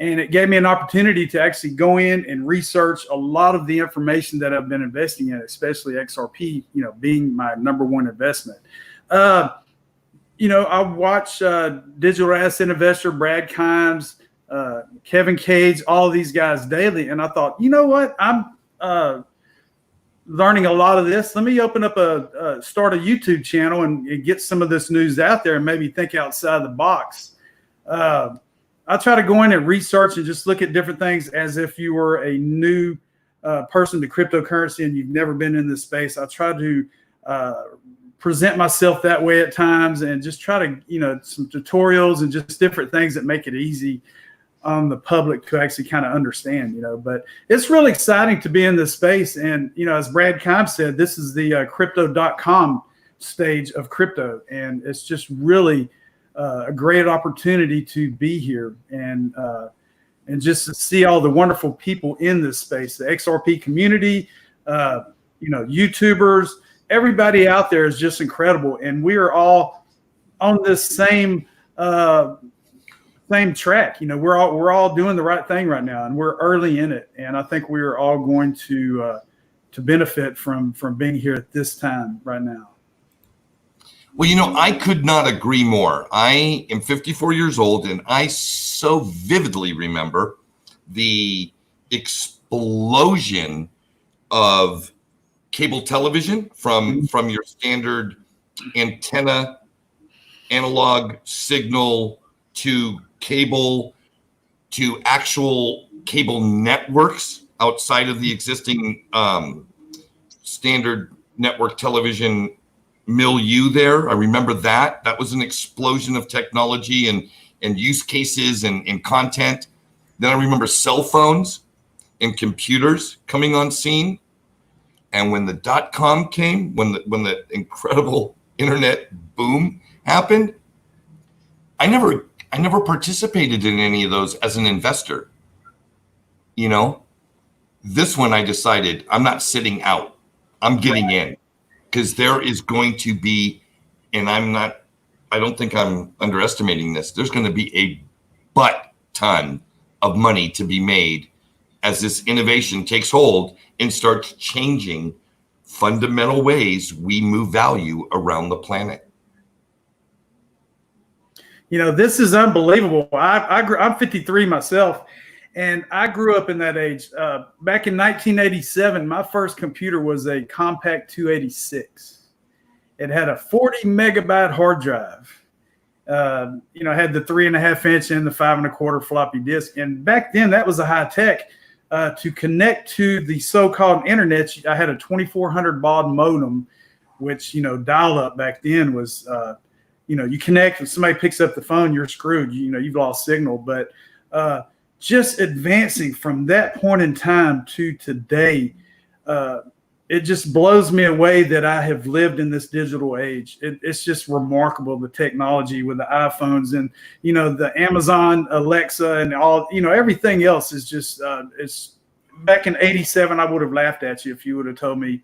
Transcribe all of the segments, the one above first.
And it gave me an opportunity to actually go in and research a lot of the information that I've been investing in, especially XRP, being my number one investment. I watch digital asset investor Brad Kimes, Kevin Cage, all these guys daily. And I thought, you know what? I'm learning a lot of this. Let me open up start a YouTube channel and get some of this news out there and maybe think outside the box. I try to go in and research and just look at different things as if you were a new person to cryptocurrency and you've never been in this space. I try to present myself that way at times and just try to, some tutorials and just different things that make it easy on the public to actually kind of understand, but it's really exciting to be in this space. And, as Brad Kimes said, this is the crypto.com stage of crypto. And it's just really a great opportunity to be here and just to see all the wonderful people in this space, the XRP community, YouTubers, everybody out there is just incredible. And we are all on this same track. We're all doing the right thing right now, and we're early in it. And I think we are all going to benefit from being here at this time right now. Well, I could not agree more. I am 54 years old, and I so vividly remember the explosion of cable television from your standard antenna, analog signal to cable to actual cable networks outside of the existing standard network television milieu there. I remember that. That was an explosion of technology and use cases and content. Then I remember cell phones and computers coming on scene. And when the .com came, when the incredible internet boom happened, I never participated in any of those as an investor. This one I decided I'm not sitting out. I'm getting in. Because there is going to be, and I don't think I'm underestimating this, there's going to be a butt ton of money to be made as this innovation takes hold and starts changing fundamental ways we move value around the planet. This is unbelievable. I'm 53 myself, and I grew up in that age. Back in 1987, my first computer was a Compact 286. It had a 40 megabyte hard drive. Had the 3.5 inch and the 5 1/4 floppy disk. And back then, that was a high tech. To connect to the so-called internet, I had a 2400 baud modem, which dial-up back then was. You connect and somebody picks up the phone, you're screwed. You've lost signal. But just advancing from that point in time to today, it just blows me away that I have lived in this digital age. It's just remarkable, the technology with the iPhones and, the Amazon Alexa and all, everything else is just, it's back in 87, I would have laughed at you if you would have told me,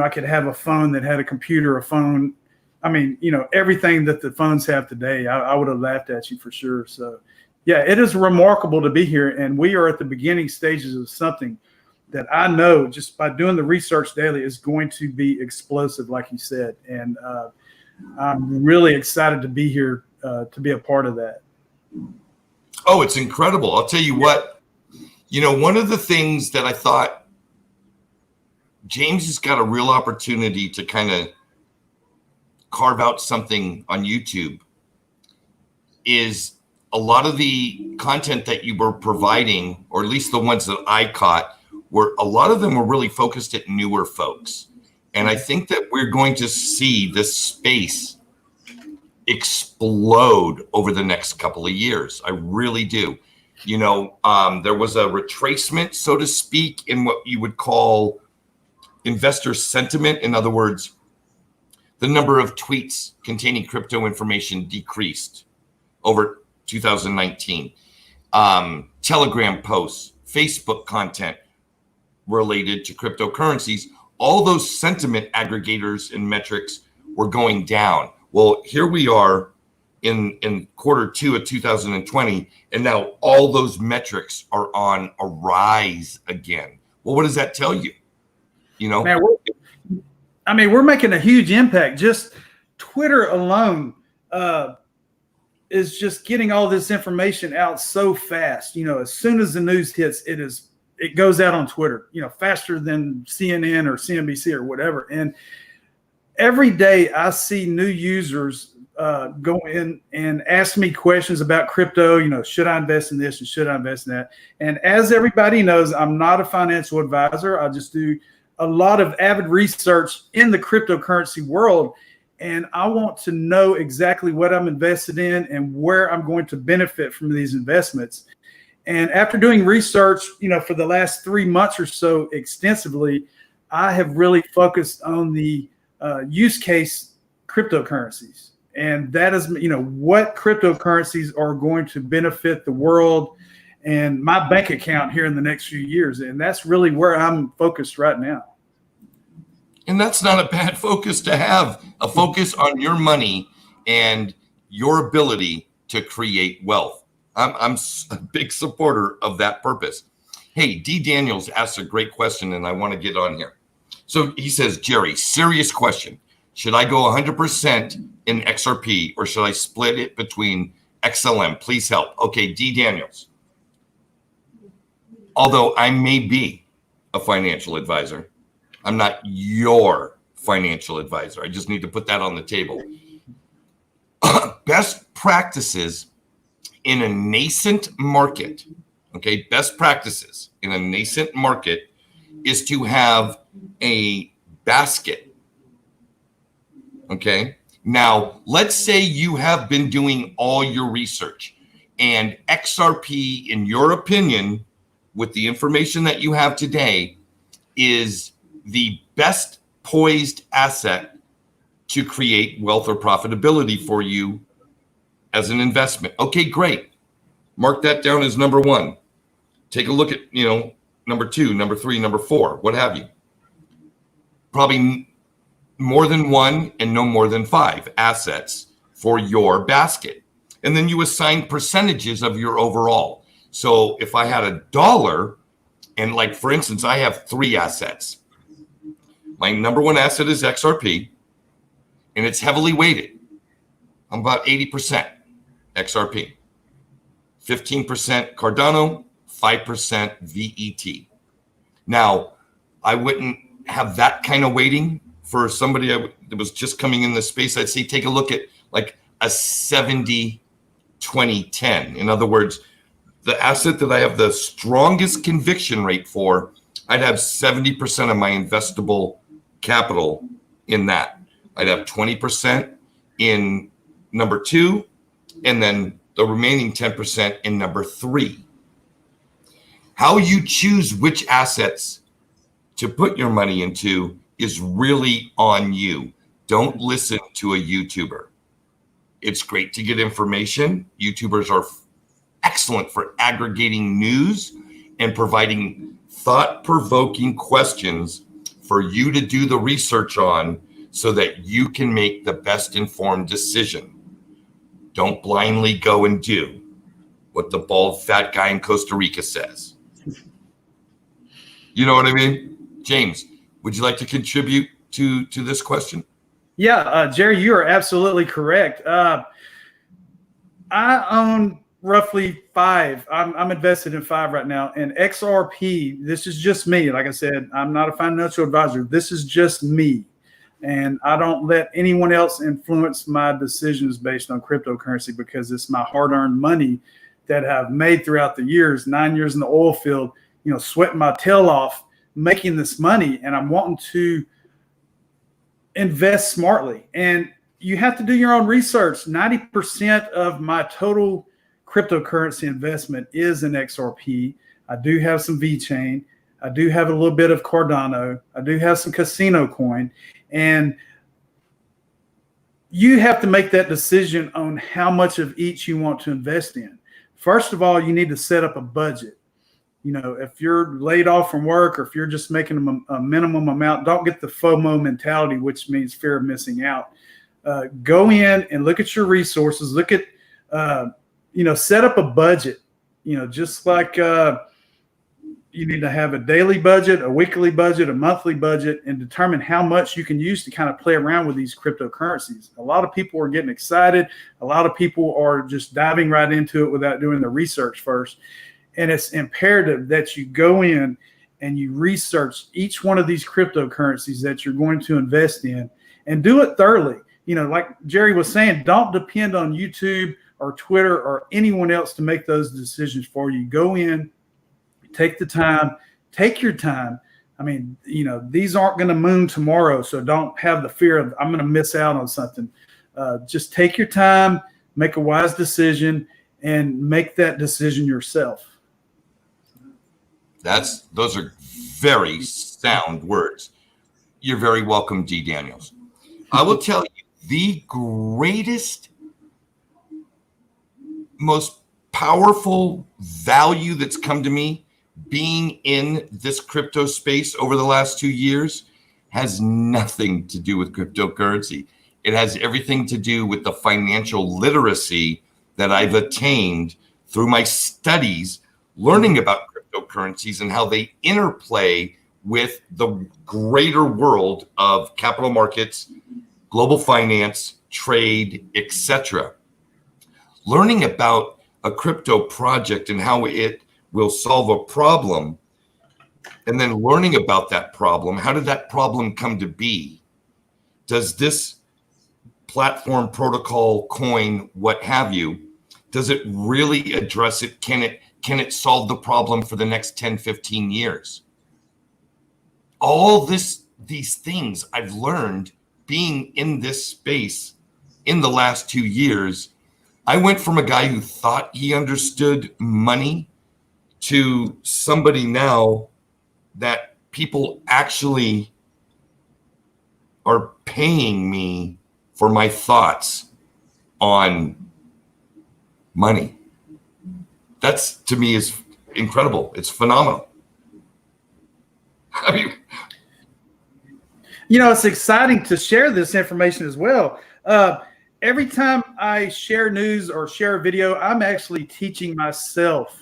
I could have a phone that had a computer, a phone. I mean, everything that the phones have today, I would have laughed at you for sure. So, yeah, it is remarkable to be here. And we are at the beginning stages of something that I know just by doing the research daily is going to be explosive, like you said. And I'm really excited to be here to be a part of that. Oh, it's incredible. I'll tell you what, one of the things that I thought James has got a real opportunity to kind of carve out something on YouTube is a lot of the content that you were providing, or at least the ones that I caught, a lot of them were really focused at newer folks. And I think that we're going to see this space explode over the next couple of years. I really do. There was a retracement, so to speak, in what you would call investor sentiment. In other words, the number of tweets containing crypto information decreased over 2019. Telegram posts, Facebook content related to cryptocurrencies, all those sentiment aggregators and metrics were going down. Well, here we are in quarter two of 2020, and now all those metrics are on a rise again. Well, what does that tell you? You know, man, we're making a huge impact. Just Twitter alone is just getting all this information out so fast. You know, as soon as the news hits, it goes out on Twitter, you know, faster than CNN or CNBC or whatever. And every day I see new users go in and ask me questions about crypto. You know, should I invest in this and should I invest in that? And as everybody knows, I'm not a financial advisor. I just do a lot of avid research in the cryptocurrency world. And I want to know exactly what I'm invested in and where I'm going to benefit from these investments. And after doing research, you know, for the last 3 months or so extensively, I have really focused on the use case cryptocurrencies. And that is, you know, what cryptocurrencies are going to benefit the world and my bank account here in the next few years. And that's really where I'm focused right now. And that's not a bad focus to have, a focus on your money and your ability to create wealth. I'm a big supporter of that purpose. Hey, D. Daniels asked a great question, and I want to get on here. So he says, Jerry, serious question. Should I go 100% in XRP or should I split it between XLM? Please help. Okay, D. Daniels. Although I may be a financial advisor, I'm not your financial advisor. I just need to put that on the table. Best practices in a nascent market, okay, best practices in a nascent market is to have a basket. Okay. Now, let's say you have been doing all your research and XRP, in your opinion, with the information that you have today, is the best poised asset to create wealth or profitability for you as an investment. Okay, great. Mark that down as number one. Take a look at, you know, number two, number three, number four, what have you. Probably more than one and no more than 5 assets for your basket. And then you assign percentages of your overall. So if I had $1 and, like, for instance, I have 3 assets. My number one asset is XRP and it's heavily weighted. I'm about 80% XRP, 15% Cardano, 5% VET. Now, I wouldn't have that kind of weighting for somebody that was just coming in the space. I'd say take a look at like a 70, 20, 10. In other words, the asset that I have the strongest conviction rate for, I'd have 70% of my investable capital in that. I'd have 20% in number 2, and then the remaining 10% in number 3. How you choose which assets to put your money into is really on you. Don't listen to a YouTuber. It's great to get information. YouTubers are excellent for aggregating news and providing thought-provoking questions for you to do the research on so that you can make the best informed decision. Don't blindly go and do what the bald fat guy in Costa Rica says. You know what I mean? James, would you like to contribute to this question? Yeah, Jerry, you are absolutely correct. I own roughly 5. I'm invested in 5 right now. And XRP, this is just me. Like I said, I'm not a financial advisor. This is just me. And I don't let anyone else influence my decisions based on cryptocurrency because it's my hard-earned money that I've made throughout the years, 9 years in the oil field, you know, sweating my tail off, making this money. And I'm wanting to invest smartly. And you have to do your own research. 90% of my total cryptocurrency investment is in XRP. I do have some VeChain. I do have a little bit of Cardano. I do have some Casino Coin. And you have to make that decision on how much of each you want to invest in. First of all, you need to set up a budget. You know, if you're laid off from work or if you're just making a minimum amount, don't get the FOMO mentality, which means fear of missing out. Go in and look at your resources. Look at, set up a budget. Just like you need to have a daily budget, a weekly budget, a monthly budget, and determine how much you can use to kind of play around with these cryptocurrencies. A lot of people are getting excited. A lot of people are just diving right into it without doing the research first. And it's imperative that you go in and you research each one of these cryptocurrencies that you're going to invest in, and do it thoroughly. Like Jerry was saying, don't depend on YouTube or Twitter or anyone else to make those decisions for you. Go in, take the time, take your time. I mean, these aren't going to moon tomorrow, so don't have the fear of I'm going to miss out on something. Just take your time, make a wise decision, and make that decision yourself. Those are very sound words. You're very welcome, D. Daniels. I will tell you, the greatest, most powerful value that's come to me being in this crypto space over the last 2 years has nothing to do with cryptocurrency. It has everything to do with the financial literacy that I've attained through my studies, learning about cryptocurrencies and how they interplay with the greater world of capital markets, global finance, trade, etc. Learning about a crypto project and how it will solve a problem, and then learning about that problem. How did that problem come to be? Does this platform, protocol, coin, what have you, does it really address it? Can it solve the problem for the next 10, 15 years? All these things I've learned being in this space in the last 2 years. I went from a guy who thought he understood money to somebody now that people actually are paying me for my thoughts on money. That's, to me, is incredible. It's phenomenal. I mean, it's exciting to share this information as well. Every time I share news or share a video, I'm actually teaching myself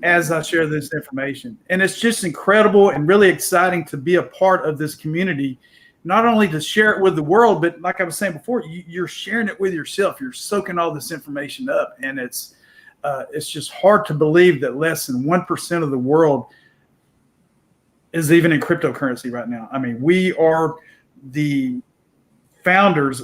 as I share this information. And it's just incredible and really exciting to be a part of this community, not only to share it with the world, but like I was saying before, you're sharing it with yourself. You're soaking all this information up. And it's just hard to believe that less than 1% of the world is even in cryptocurrency right now. I mean, we are the founders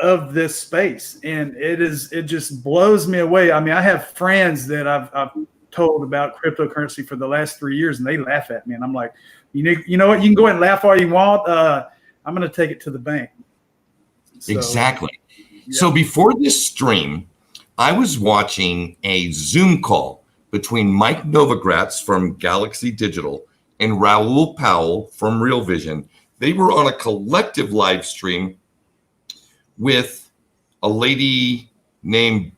of this space, and it just blows me away. I mean, I have friends that I've told about cryptocurrency for the last 3 years, and they laugh at me, and I'm like, you know what? You can go ahead and laugh all you want. I'm going to take it to the bank. So, exactly. Yeah. So before this stream, I was watching a Zoom call between Mike Novogratz from Galaxy Digital and Raoul Powell from Real Vision. They were on a collective live stream with a lady named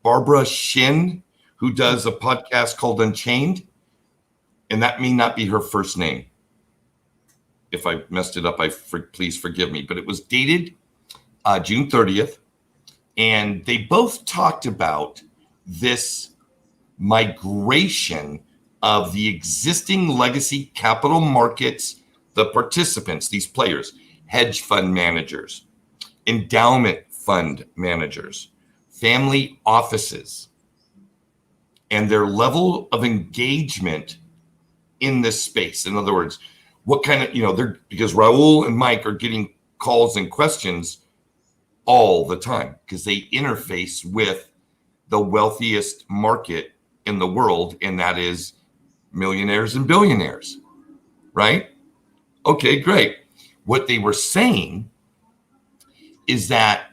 Barbara Shin, who does a podcast called Unchained. And that may not be her first name. If I messed it up, please forgive me. But it was dated June 30th. And they both talked about this migration of the existing legacy capital markets, the participants, these players, hedge fund managers, endowment fund managers, family offices, and their level of engagement in this space. In other words, what kind of, because Raul and Mike are getting calls and questions all the time because they interface with the wealthiest market in the world, and that is millionaires and billionaires, right? Okay, great. What they were saying is that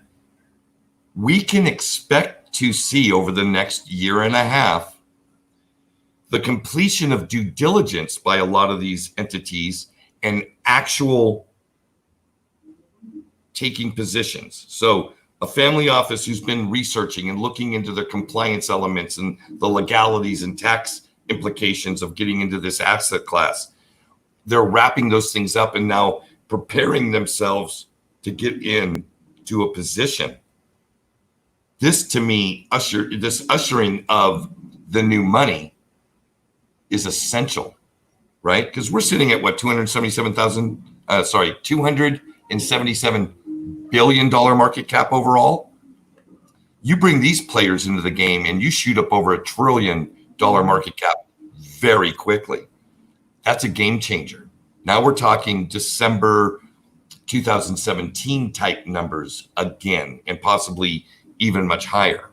we can expect to see over the next year and a half the completion of due diligence by a lot of these entities and actual taking positions. So a family office who's been researching and looking into the compliance elements and the legalities and tax implications of getting into this asset class, they're wrapping those things up and now preparing themselves to get in to a position. This to me, this ushering of the new money is essential, right? Because we're sitting at what, $277 billion market cap overall. You bring these players into the game and you shoot up over $1 trillion market cap very quickly. That's a game changer. Now we're talking December 2017 type numbers again, and possibly even much higher,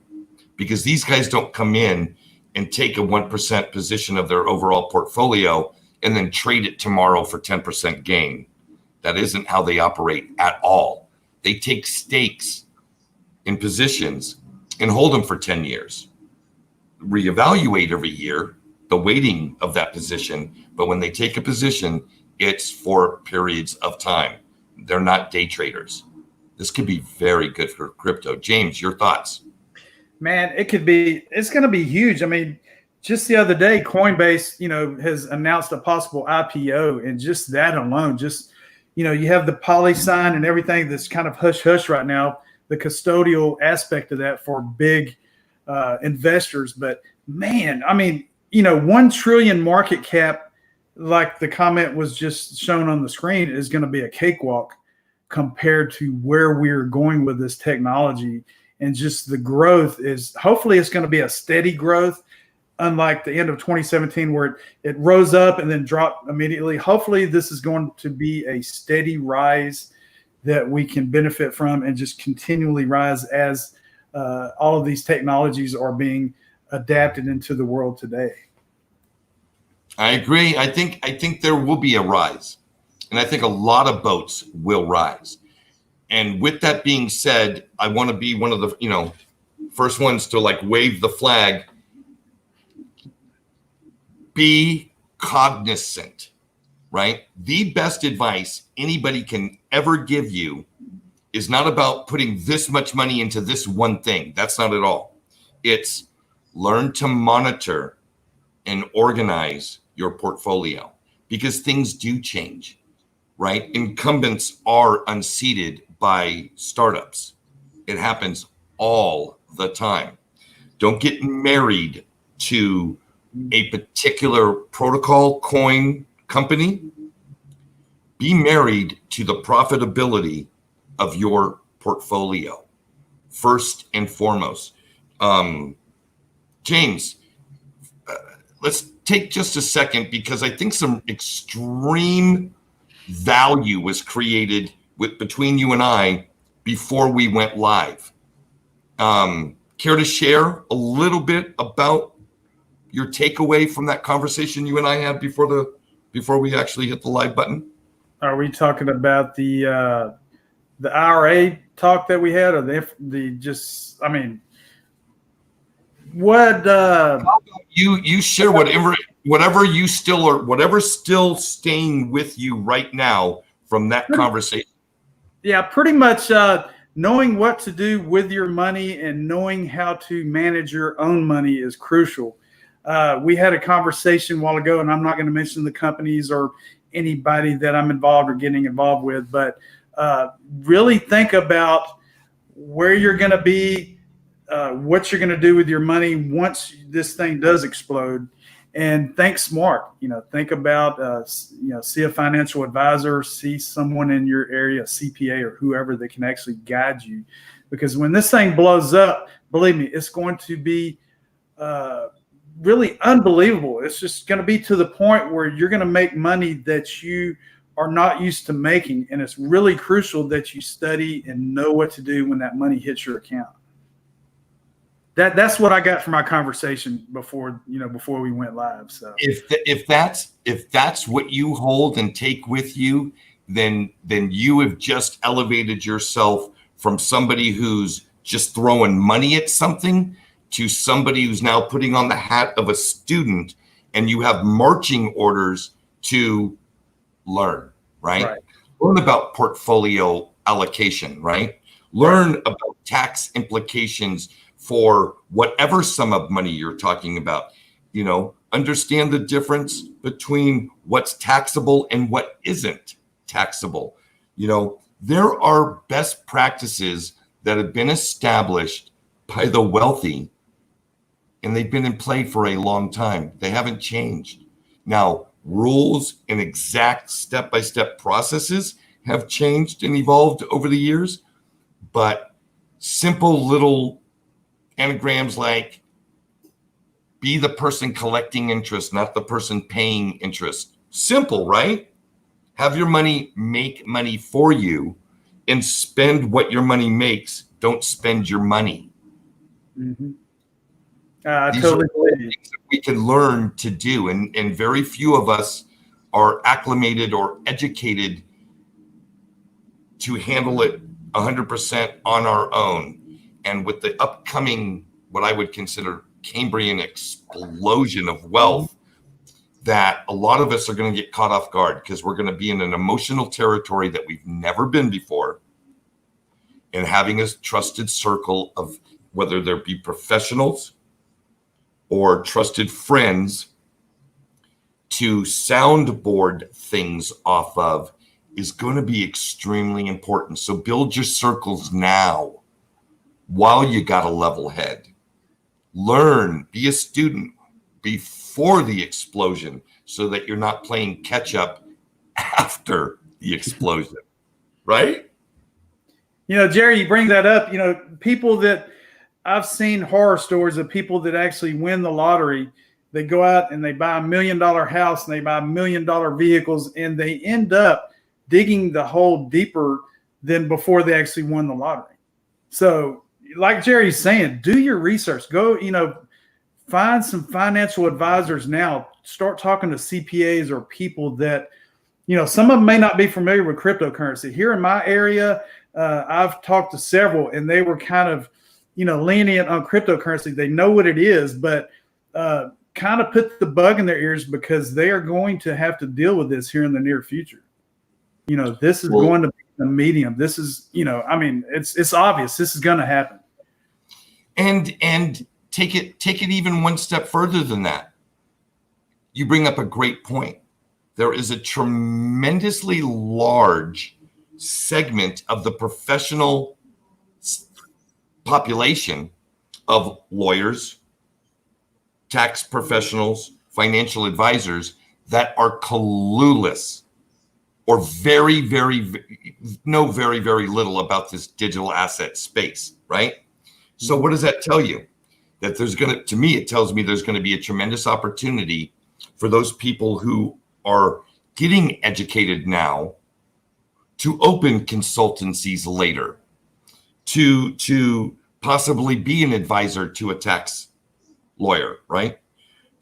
because these guys don't come in and take a 1% position of their overall portfolio and then trade it tomorrow for 10% gain. That isn't how they operate at all. They take stakes in positions and hold them for 10 years, reevaluate every year the weighting of that position. But when they take a position, it's for periods of time. They're not day traders. This could be very good for crypto. James, your thoughts? Man, it's going to be huge. I mean, just the other day, Coinbase, has announced a possible IPO, and just that alone, you have the poly sign and everything that's kind of hush hush right now, the custodial aspect of that for big investors. But man, I mean, 1 trillion market cap, like the comment was just shown on the screen, is going to be a cakewalk compared to where we're going with this technology. And just the growth hopefully it's going to be a steady growth, unlike the end of 2017 where it rose up and then dropped immediately. Hopefully this is going to be a steady rise that we can benefit from and just continually rise as all of these technologies are being adapted into the world today. I agree. I think there will be a rise, and I think a lot of boats will rise. And with that being said, I want to be one of the first ones to wave the flag. Be cognizant, right? The best advice anybody can ever give you is not about putting this much money into this one thing. That's not at all. It's learn to monitor and organize your portfolio, because things do change, right? Incumbents are unseated by startups. It happens all the time. Don't get married to a particular protocol coin company. Be married to the profitability of your portfolio first and foremost. James, let's take just a second, because I think some extreme value was created between you and I before we went live. Care to share a little bit about your takeaway from that conversation you and I had before we actually hit the live button? Are we talking about the IRA talk that we had, or what? You share whatever's still staying with you right now from that conversation. Yeah, pretty much knowing what to do with your money and knowing how to manage your own money is crucial. We had a conversation a while ago, and I'm not going to mention the companies or anybody that I'm involved or getting involved with, but really think about where you're going to be, what you're going to do with your money once this thing does explode, and think smart. Think about, see a financial advisor, see someone in your area, a CPA or whoever that can actually guide you, because when this thing blows up, believe me, it's going to be really unbelievable. It's just going to be to the point where you're going to make money that you are not used to making. And it's really crucial that you study and know what to do when that money hits your account. That's what I got from our conversation before we went live. So if that's what you hold and take with you, then you have just elevated yourself from somebody who's just throwing money at something to somebody who's now putting on the hat of a student, and you have marching orders to learn, right? Learn about portfolio allocation, right? Learn about tax implications for whatever sum of money you're talking about. Understand the difference between what's taxable and what isn't taxable. There are best practices that have been established by the wealthy, and they've been in play for a long time. They haven't changed. Now, rules and exact step-by-step processes have changed and evolved over the years, but simple little anagrams like be the person collecting interest, not the person paying interest. Simple, right? Have your money make money for you and spend what your money makes. Don't spend your money. Mm-hmm. I These totally are believe you. things that we can learn to do. And very few of us are acclimated or educated to handle it 100% on our own. And with the upcoming, what I would consider Cambrian explosion of wealth, that a lot of us are going to get caught off guard because we're going to be in an emotional territory that we've never been before. And having a trusted circle of whether there be professionals or trusted friends to soundboard things off of is going to be extremely important. So build your circles now while you got a level head. Learn, be a student before the explosion so that you're not playing catch up after the explosion, right? You know, Jerry, you bring that up. You know, people that I've seen horror stories of people that actually win the lottery. They go out and they buy $1 million house and they buy $1 million vehicles, and they end up digging the hole deeper than before they actually won the lottery. So, like Jerry's saying, do your research. Go, you know, find some financial advisors now. Start talking to CPAs or people that, you know, some of them may not be familiar with cryptocurrency. Here in my area, I've talked to several, and they were kind of, you know, lenient on cryptocurrency. They know what it is, but kind of put the bug in their ears because they are going to have to deal with this here in the near future. You know, this is going to be the medium. This is, you know, I mean, it's obvious this is going to happen. And take it even one step further than that. You bring up a great point. There is a tremendously large segment of the professional population of lawyers, tax professionals, financial advisors that are clueless or very, very little about this digital asset space, right? So what does that tell you? That to me, it tells me there's going to be a tremendous opportunity for those people who are getting educated now to open consultancies later, to possibly be an advisor to a tax lawyer, right?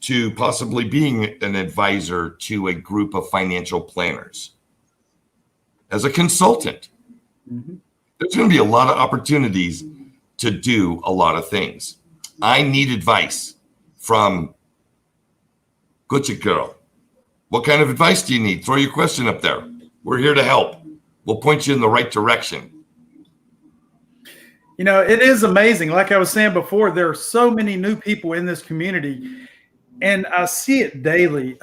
To possibly being an advisor to a group of financial planners. As a consultant, there's going to be a lot of opportunities to do a lot of things. I need advice from Gucci Girl. What kind of advice do you need? Throw your question up there. We're here to help. We'll point you in the right direction. You know, it is amazing. Like I was saying before, there are so many new people in this community, and I see it daily.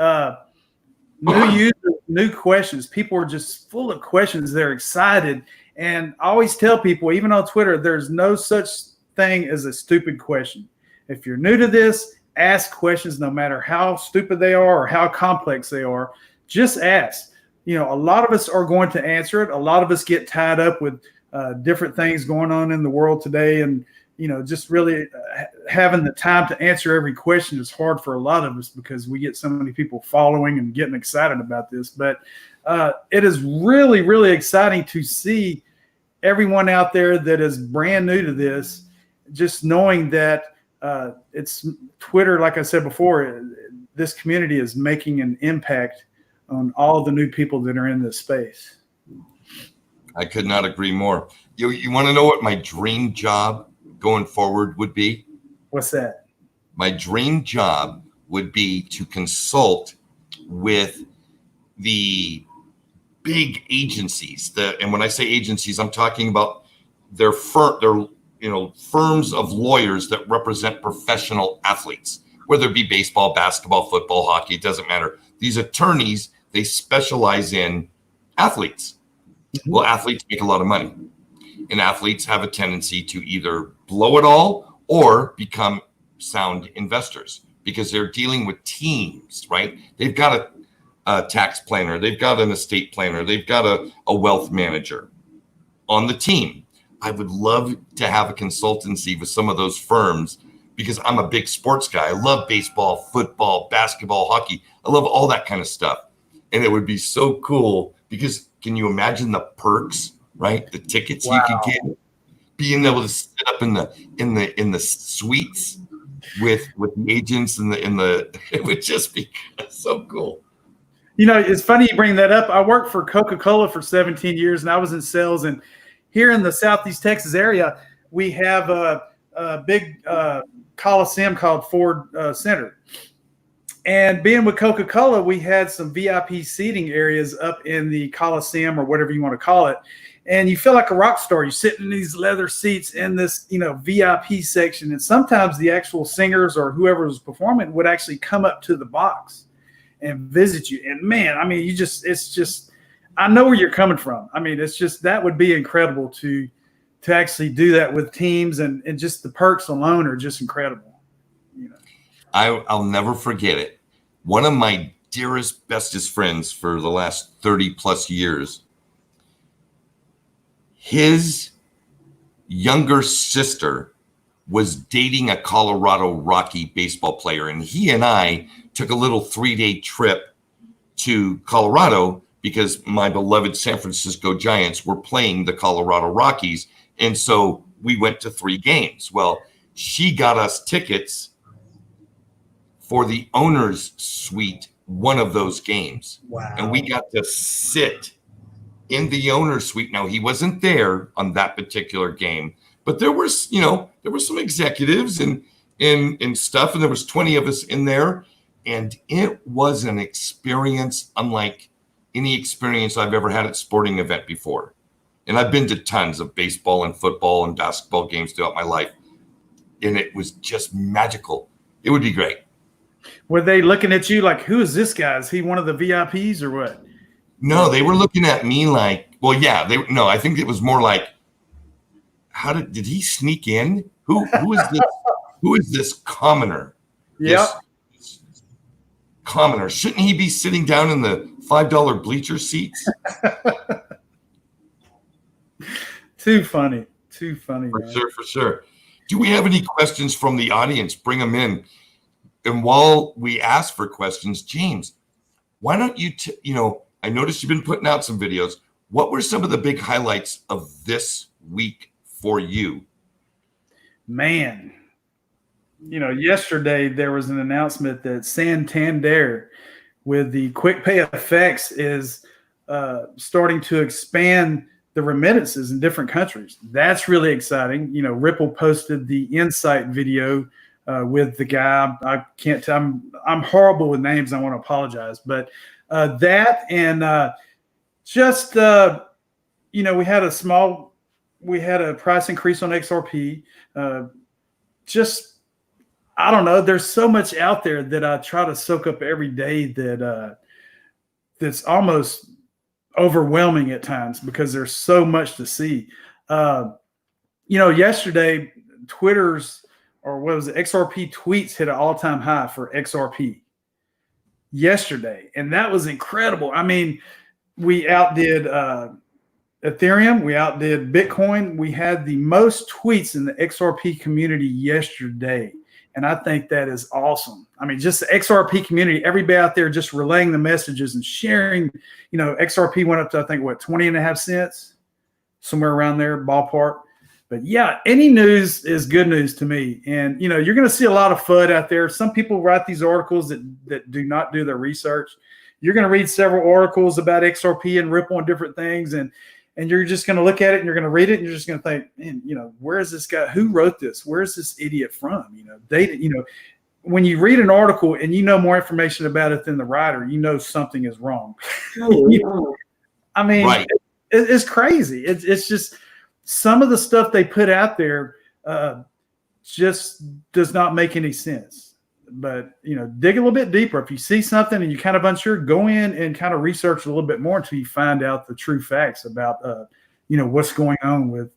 New users, new questions. People are just full of questions. They're excited. And I always tell people, even on Twitter, there's no such thing as a stupid question. If you're new to this, ask questions no matter how stupid they are or how complex they are. Just ask. You know, a lot of us are going to answer it. A lot of us get tied up with different things going on in the world today. And, you know, just really having the time to answer every question is hard for a lot of us because we get so many people following and getting excited about this. But it is really, really exciting to see everyone out there that is brand new to this, just knowing that it's Twitter, like I said before, this community is making an impact on all the new people that are in this space. I could not agree more. You want to know what my dream job going forward would be? What's that? My dream job would be to consult with the big agencies. And when I say agencies, I'm talking about their firms of lawyers that represent professional athletes, whether it be baseball, basketball, football, hockey, it doesn't matter. These attorneys, they specialize in athletes. Well, athletes make a lot of money, and athletes have a tendency to either blow it all or become sound investors because they're dealing with teams, right? They've got a tax planner, they've got an estate planner, they've got a wealth manager on the team. I would love to have a consultancy with some of those firms because I'm a big sports guy. I love baseball, football, basketball, hockey. I love all that kind of stuff. And it would be so cool because can you imagine the perks, right? The tickets you could get, being able to sit up in the suites with the agents and the it would just be so cool. You know, it's funny you bring that up. I worked for Coca-Cola for 17 years, and I was in sales. And here in the Southeast Texas area, we have a big Coliseum called Ford Center. And being with Coca-Cola, we had some VIP seating areas up in the Coliseum or whatever you want to call it. And you feel like a rock star. You're sitting in these leather seats in this, VIP section. And sometimes the actual singers or whoever was performing would actually come up to the box and visit you. And man, I mean, I know where you're coming from. I mean, that would be incredible to actually do that with teams, and just the perks alone are just incredible. I'll never forget it. One of my dearest, bestest friends for the last 30 plus years, his younger sister was dating a Colorado Rocky baseball player. And he and I took a little 3-day trip to Colorado because my beloved San Francisco Giants were playing the Colorado Rockies. And so we went to 3 games. Well, she got us tickets for the owner's suite, one of those games. Wow. And we got to sit in the owner's suite. Now, he wasn't there on that particular game, but there were some executives and stuff, and there was 20 of us in there. And it was an experience unlike any experience I've ever had at a sporting event before. And I've been to tons of baseball and football and basketball games throughout my life. And it was just magical. It would be great. Were they looking at you like, who is this guy? Is he one of the VIPs or what? No, they were looking at me like, well, yeah, I think it was more like, did he sneak in? Who is this? Who is this commoner? Yeah. Commoner. Shouldn't he be sitting down in the $5 bleacher seats? Too funny. For sure. Do we have any questions from the audience? Bring them in. And while we ask for questions, James, why don't you, I noticed you've been putting out some videos. What were some of the big highlights of this week for you? Man, yesterday there was an announcement that Santander with the quick pay effects is starting to expand the remittances in different countries. That's really exciting. Ripple posted the Insight video with the guy. I can't tell. I'm horrible with names. I want to apologize, but that and we had a price increase on XRP. I don't know. There's so much out there that I try to soak up every day that's almost overwhelming at times because there's so much to see. Yesterday Twitter's XRP tweets hit an all-time high for XRP yesterday, and that was incredible. I mean, we outdid Ethereum, we outdid Bitcoin. We had the most tweets in the XRP community yesterday, and I think that is awesome. I mean, just the XRP community, everybody out there just relaying the messages and sharing. XRP went up to, I think, 20.5 cents, somewhere around there, ballpark. But yeah, any news is good news to me. And, you're going to see a lot of FUD out there. Some people write these articles that do not do their research. You're going to read several articles about XRP and Ripple and different things. And you're just going to look at it and you're going to read it and you're just going to think, man, where is this guy? Who wrote this? Where's this idiot from? When you read an article and you know more information about it than the writer, something is wrong. I mean, right. It's crazy. It's just some of the stuff they put out there just does not make any sense. dig a little bit deeper. If you see something and you're kind of unsure, go in and kind of research a little bit more until you find out the true facts about what's going on with.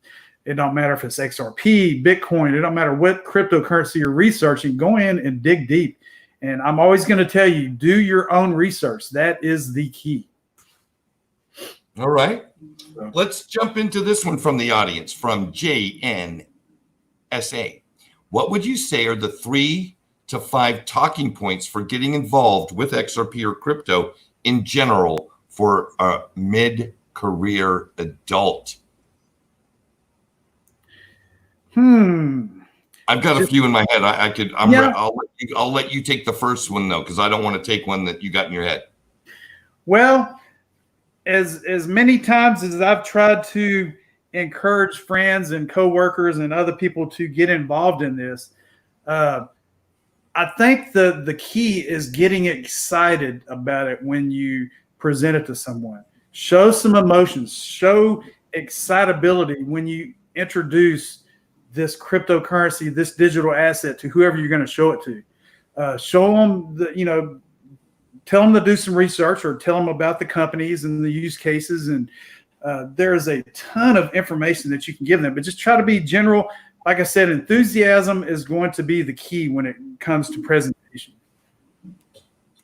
It don't matter if it's XRP, Bitcoin. It don't matter what cryptocurrency you're researching. Go in and dig deep. And I'm always going to tell you, do your own research. That is the key. All right. Let's jump into this one from the audience, from JNSA. What would you say are the 3 to 5 talking points for getting involved with XRP or crypto in general for a mid-career adult? I've got a few in my head. I'll let you take the first one though, because I don't want to take one that you got in your head. Well, as many times as I've tried to encourage friends and coworkers and other people to get involved in this, I think the key is getting excited about it when you present it to someone. Show some emotions. Show excitability when you introduce this cryptocurrency, this digital asset to whoever you're going to show it to. Show them tell them to do some research or tell them about the companies and the use cases. And there is a ton of information that you can give them, but just try to be general. Like I said, enthusiasm is going to be the key when it comes to presentation.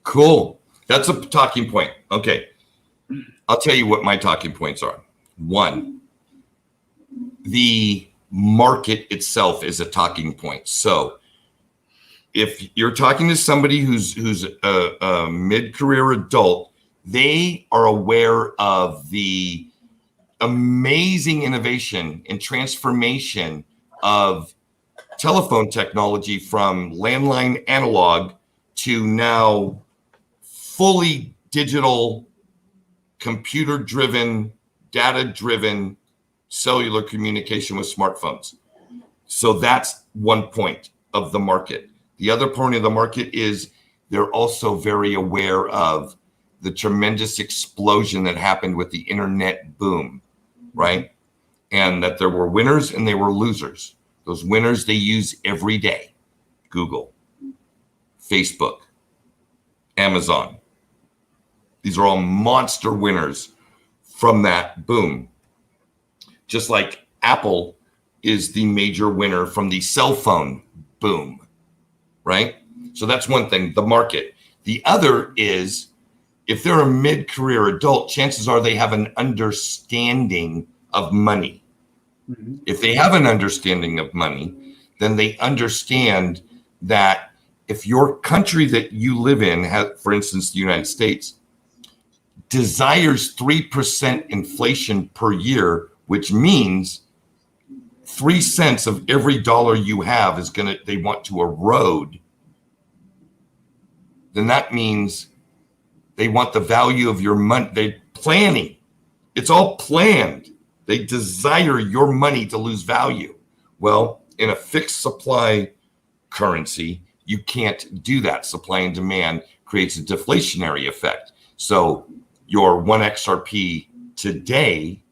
Cool. That's a talking point. Okay. I'll tell you what my talking points are. 1, the market itself is a talking point. So if you're talking to somebody who's a mid-career adult, they are aware of the amazing innovation and transformation of telephone technology from landline analog to now fully digital, computer-driven, data-driven cellular communication with smartphones. So that's one point of the market. The other point of the market is they're also very aware of the tremendous explosion that happened with the internet boom, right? And that there were winners and there were losers. Those winners they use every day. Google, Facebook, Amazon. These are all monster winners from that boom. Just like Apple is the major winner from the cell phone boom, right? So that's one thing, the market. The other is if they're a mid-career adult, chances are they have an understanding of money. Mm-hmm. If they have an understanding of money, then they understand that if your country that you live in has, for instance, the United States, desires 3% inflation per year, which means 3 cents of every dollar you have is they want to erode, then that means they want the value of your money. They're planning. It's all planned. They desire your money to lose value. Well, in a fixed supply currency, you can't do that. Supply and demand creates a deflationary effect. So your 1 XRP today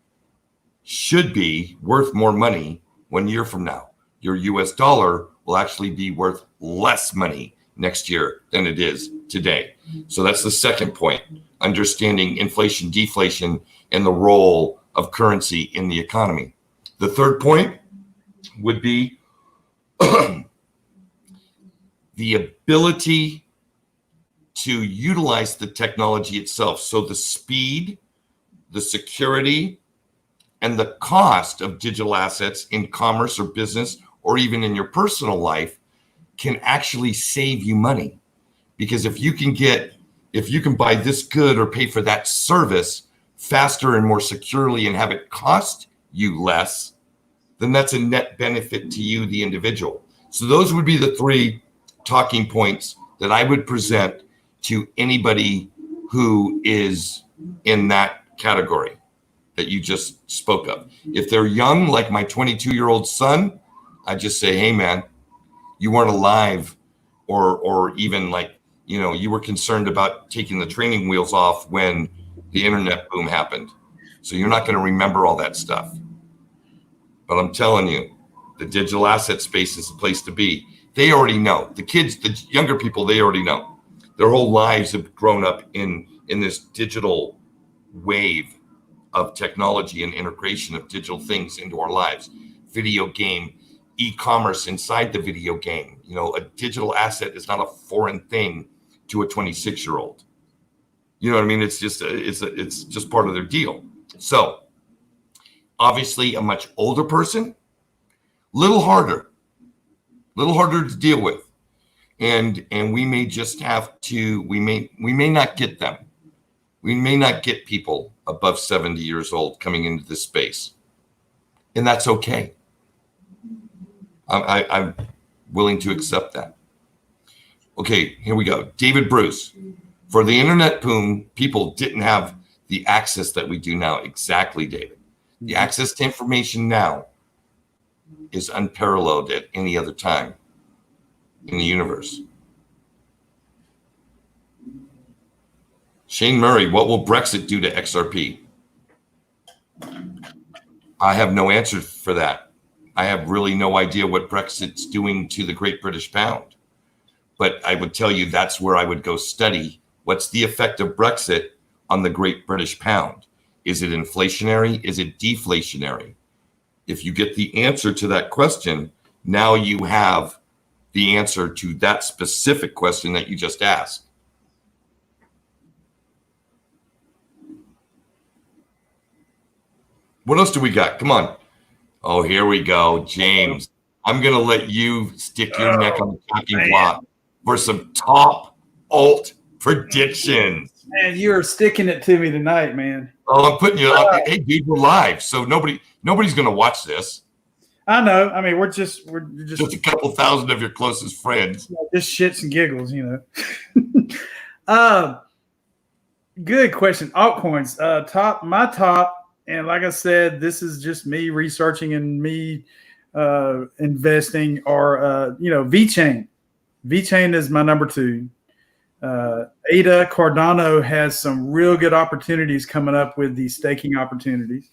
should be worth more money 1 year from now. Your US dollar will actually be worth less money next year than it is today. So that's the second point, understanding inflation, deflation, and the role of currency in the economy. The third point would be the ability to utilize the technology itself. So the speed, the security, and the cost of digital assets in commerce or business, or even in your personal life, can actually save you money. Because if you can buy this good or pay for that service faster and more securely and have it cost you less, then that's a net benefit to you, the individual. So those would be the 3 talking points that I would present to anybody who is in that category that you just spoke of. If they're young, like my 22-year-old son, I just say, hey man, you weren't alive, or even you were concerned about taking the training wheels off when the internet boom happened. So you're not going to remember all that stuff. But I'm telling you, the digital asset space is the place to be. They already know. The kids, the younger people, they already know. Their whole lives have grown up in this digital wave of technology and integration of digital things into our lives. Video game, e-commerce inside the video game. You know, a digital asset is not a foreign thing to a 26-year-old. You know what I mean? It's just it's just part of their deal. So obviously a much older person, little harder to deal with. And we may just have to, we may not get them. We may not get people above 70 years old coming into this space. And that's okay. I'm willing to accept that. Okay, here we go. David Bruce. For the internet boom, people didn't have the access that we do now. Exactly, David. The access to information now is unparalleled at any other time in the universe. Shane Murray, what will Brexit do to XRP? I have no answer for that. I have really no idea what Brexit's doing to the Great British Pound. But I would tell you that's where I would go study. What's the effect of Brexit on the Great British Pound? Is it inflationary? Is it deflationary? If you get the answer to that question, now you have the answer to that specific question that you just asked. What else do we got? Come on. Oh, here we go. James, I'm going to let you stick your neck on the chopping block for some top alt predictions. Man, you are sticking it to me tonight, man. Oh, I'm putting you up. Hey, dude, we're live, so nobody's going to watch this. I know. I mean, we're just a couple thousand of your closest friends. Just shits and giggles, you know. Good question. Altcoins, my top, and like I said, this is just me researching and me investing. Or VeChain. VeChain is my number 2. Ada Cardano has some real good opportunities coming up with these staking opportunities.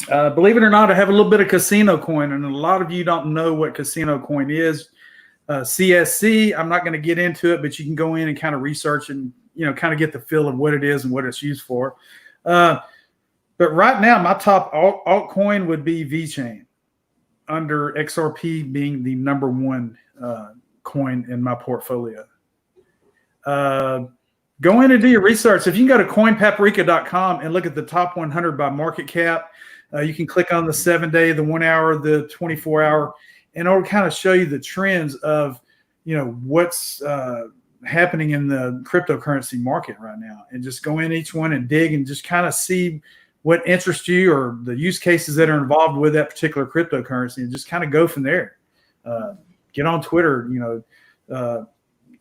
Believe it or not, I have a little bit of Casino Coin, and a lot of you don't know what Casino Coin is. CSC, I'm not going to get into it, but you can go in and kind of research and kind of get the feel of what it is and what it's used for. But right now, my top altcoin would be VeChain, under XRP being the number 1 coin in my portfolio. Go in and do your research. If you can go to coinpaprika.com and look at the top 100 by market cap, you can click on the 7-day, the 1 hour, the 24-hour, and it'll kind of show you the trends of, what's happening in the cryptocurrency market right now. And just go in each one and dig and just kind of see what interests you or the use cases that are involved with that particular cryptocurrency, and just kind of go from there. Get on Twitter,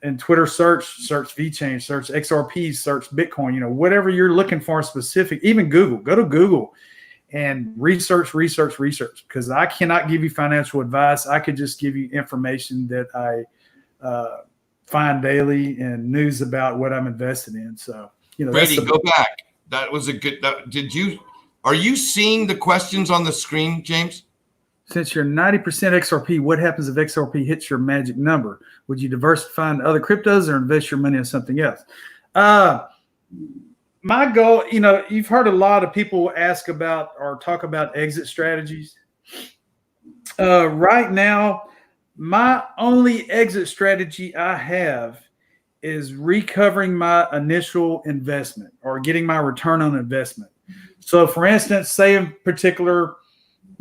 and Twitter search VeChain, search XRP, search Bitcoin, whatever you're looking for specific, even Google, go to Google and research, because I cannot give you financial advice. I could just give you information that I find daily and news about what I'm invested in. So, Brady, go back. That was a good, are you seeing the questions on the screen, James? Since you're 90% XRP, what happens if XRP hits your magic number? Would you diversify into other cryptos or invest your money in something else? My goal, you've heard a lot of people ask about or talk about exit strategies. Right now, my only exit strategy I have is recovering my initial investment or getting my return on investment. So, for instance, say in particular,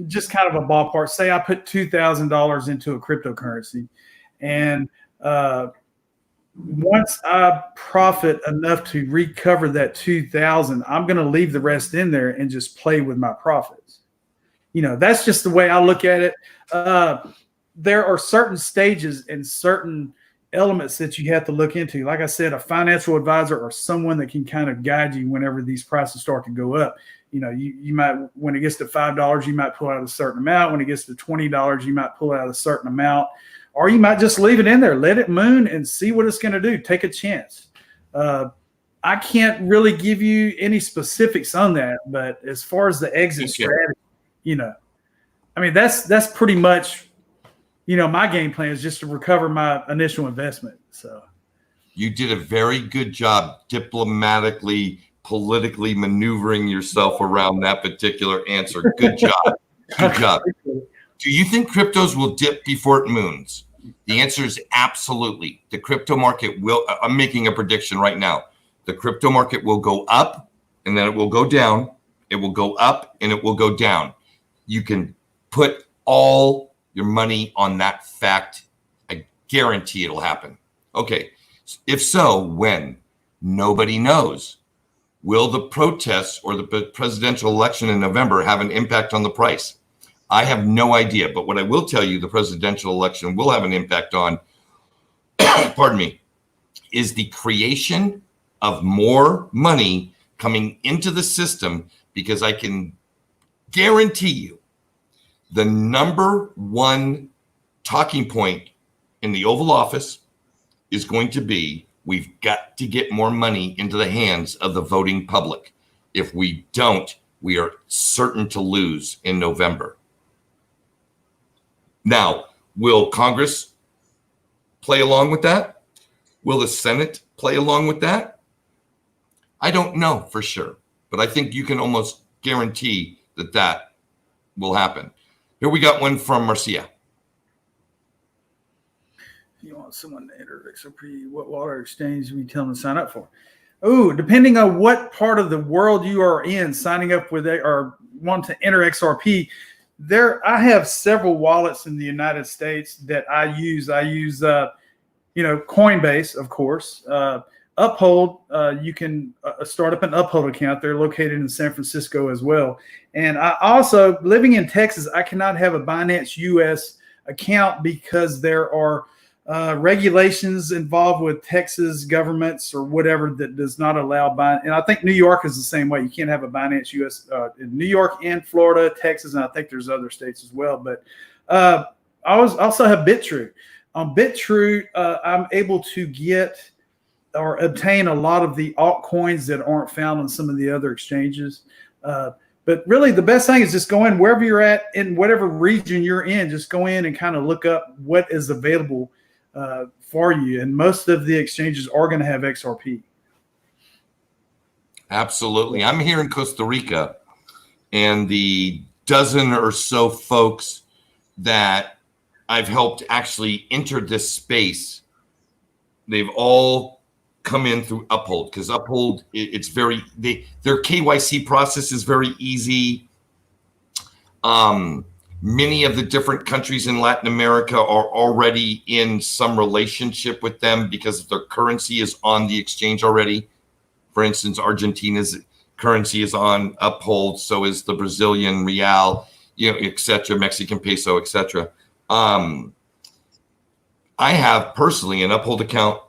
just kind of a ballpark, say I put $2,000 into a cryptocurrency, and once I profit enough to recover that $2,000, I'm going to leave the rest in there and just play with my profits. That's just the way I look at it. There are certain stages and certain elements that you have to look into. Like I said, a financial advisor or someone that can kind of guide you whenever these prices start to go up. You might, when it gets to $5, you might pull out a certain amount. When it gets to $20, you might pull out a certain amount, or you might just leave it in there, let it moon and see what it's going to do. Take a chance. I can't really give you any specifics on that, but as far as the exit strategy, that's pretty much, my game plan is just to recover my initial investment. So you did a very good job diplomatically, politically maneuvering yourself around that particular answer. Good job. Good job. Do you think cryptos will dip before it moons? The answer is absolutely. The crypto market will, I'm making a prediction right now. The crypto market will go up and then it will go down. It will go up and it will go down. You can put all your money on that fact. I guarantee it'll happen. Okay. If so, when? Nobody knows. Will the protests or the presidential election in November have an impact on the price? I have no idea. But what I will tell you, the presidential election will have an impact on, pardon me, is the creation of more money coming into the system, because I can guarantee you the number one talking point in the Oval Office is going to be, we've got to get more money into the hands of the voting public. If we don't, we are certain to lose in November. Now, will Congress play along with that? Will the Senate play along with that? I don't know for sure, but I think you can almost guarantee that that will happen. Here we got one from Marcia. You want someone to enter XRP, what wallet exchange we tell them to sign up for? Oh, depending on what part of the world you are in, signing up with or want to enter XRP, I have several wallets in the United States that I use. I use, Coinbase, of course. Uphold, you can start up an Uphold account. They're located in San Francisco as well. And I also, living in Texas, I cannot have a Binance US account because there are regulations involved with Texas governments or whatever that does not allow Binance. And I think New York is the same way. You can't have a Binance US in New York and Florida, Texas, and I think there's other states as well. But I also have BitTrue. On BitTrue, I'm able to get or obtain a lot of the altcoins that aren't found on some of the other exchanges. But really, the best thing is just go in wherever you're at in whatever region you're in. Just go in and kind of look up what is available for you. And most of the exchanges are going to have XRP. Absolutely. I'm here in Costa Rica, and the dozen or so folks that I've helped actually enter this space, they've all come in through Uphold, because Uphold, it's very, their KYC process is very easy. Many of the different countries in Latin America are already in some relationship with them because their currency is on the exchange already. For instance, Argentina's currency is on Uphold, so is the Brazilian real, et cetera, Mexican peso, et cetera. I have personally an Uphold account,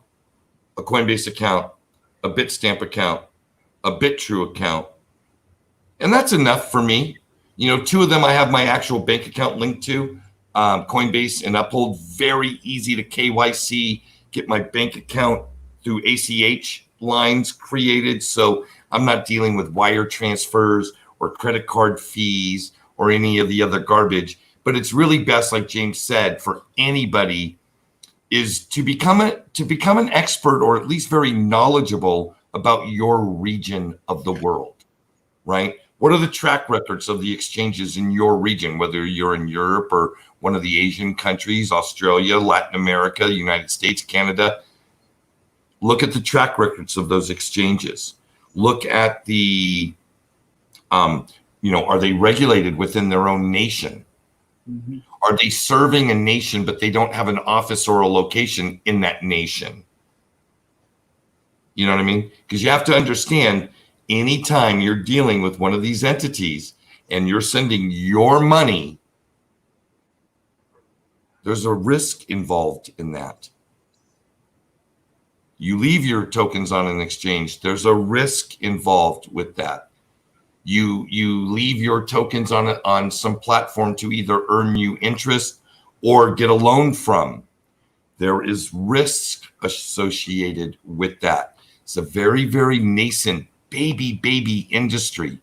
a Coinbase account, a Bitstamp account, a BitTrue account. And that's enough for me. Two of them I have my actual bank account linked to, Coinbase and Uphold. Very easy to KYC, get my bank account through ACH lines created. So I'm not dealing with wire transfers or credit card fees or any of the other garbage. But it's really best, like James said, for anybody is to become an expert, or at least very knowledgeable about your region of the world, right? What are the track records of the exchanges in your region, whether you're in Europe or one of the Asian countries, Australia, Latin America, United States, Canada? Look at the track records of those exchanges. Look at the, are they regulated within their own nation? Mm-hmm. Are they serving a nation, but they don't have an office or a location in that nation? You know what I mean? Because you have to understand, anytime you're dealing with one of these entities and you're sending your money, there's a risk involved in that. You leave your tokens on an exchange, there's a risk involved with that. You leave your tokens on some platform to either earn you interest or get a loan from. There is risk associated with that. It's a very, very nascent baby industry.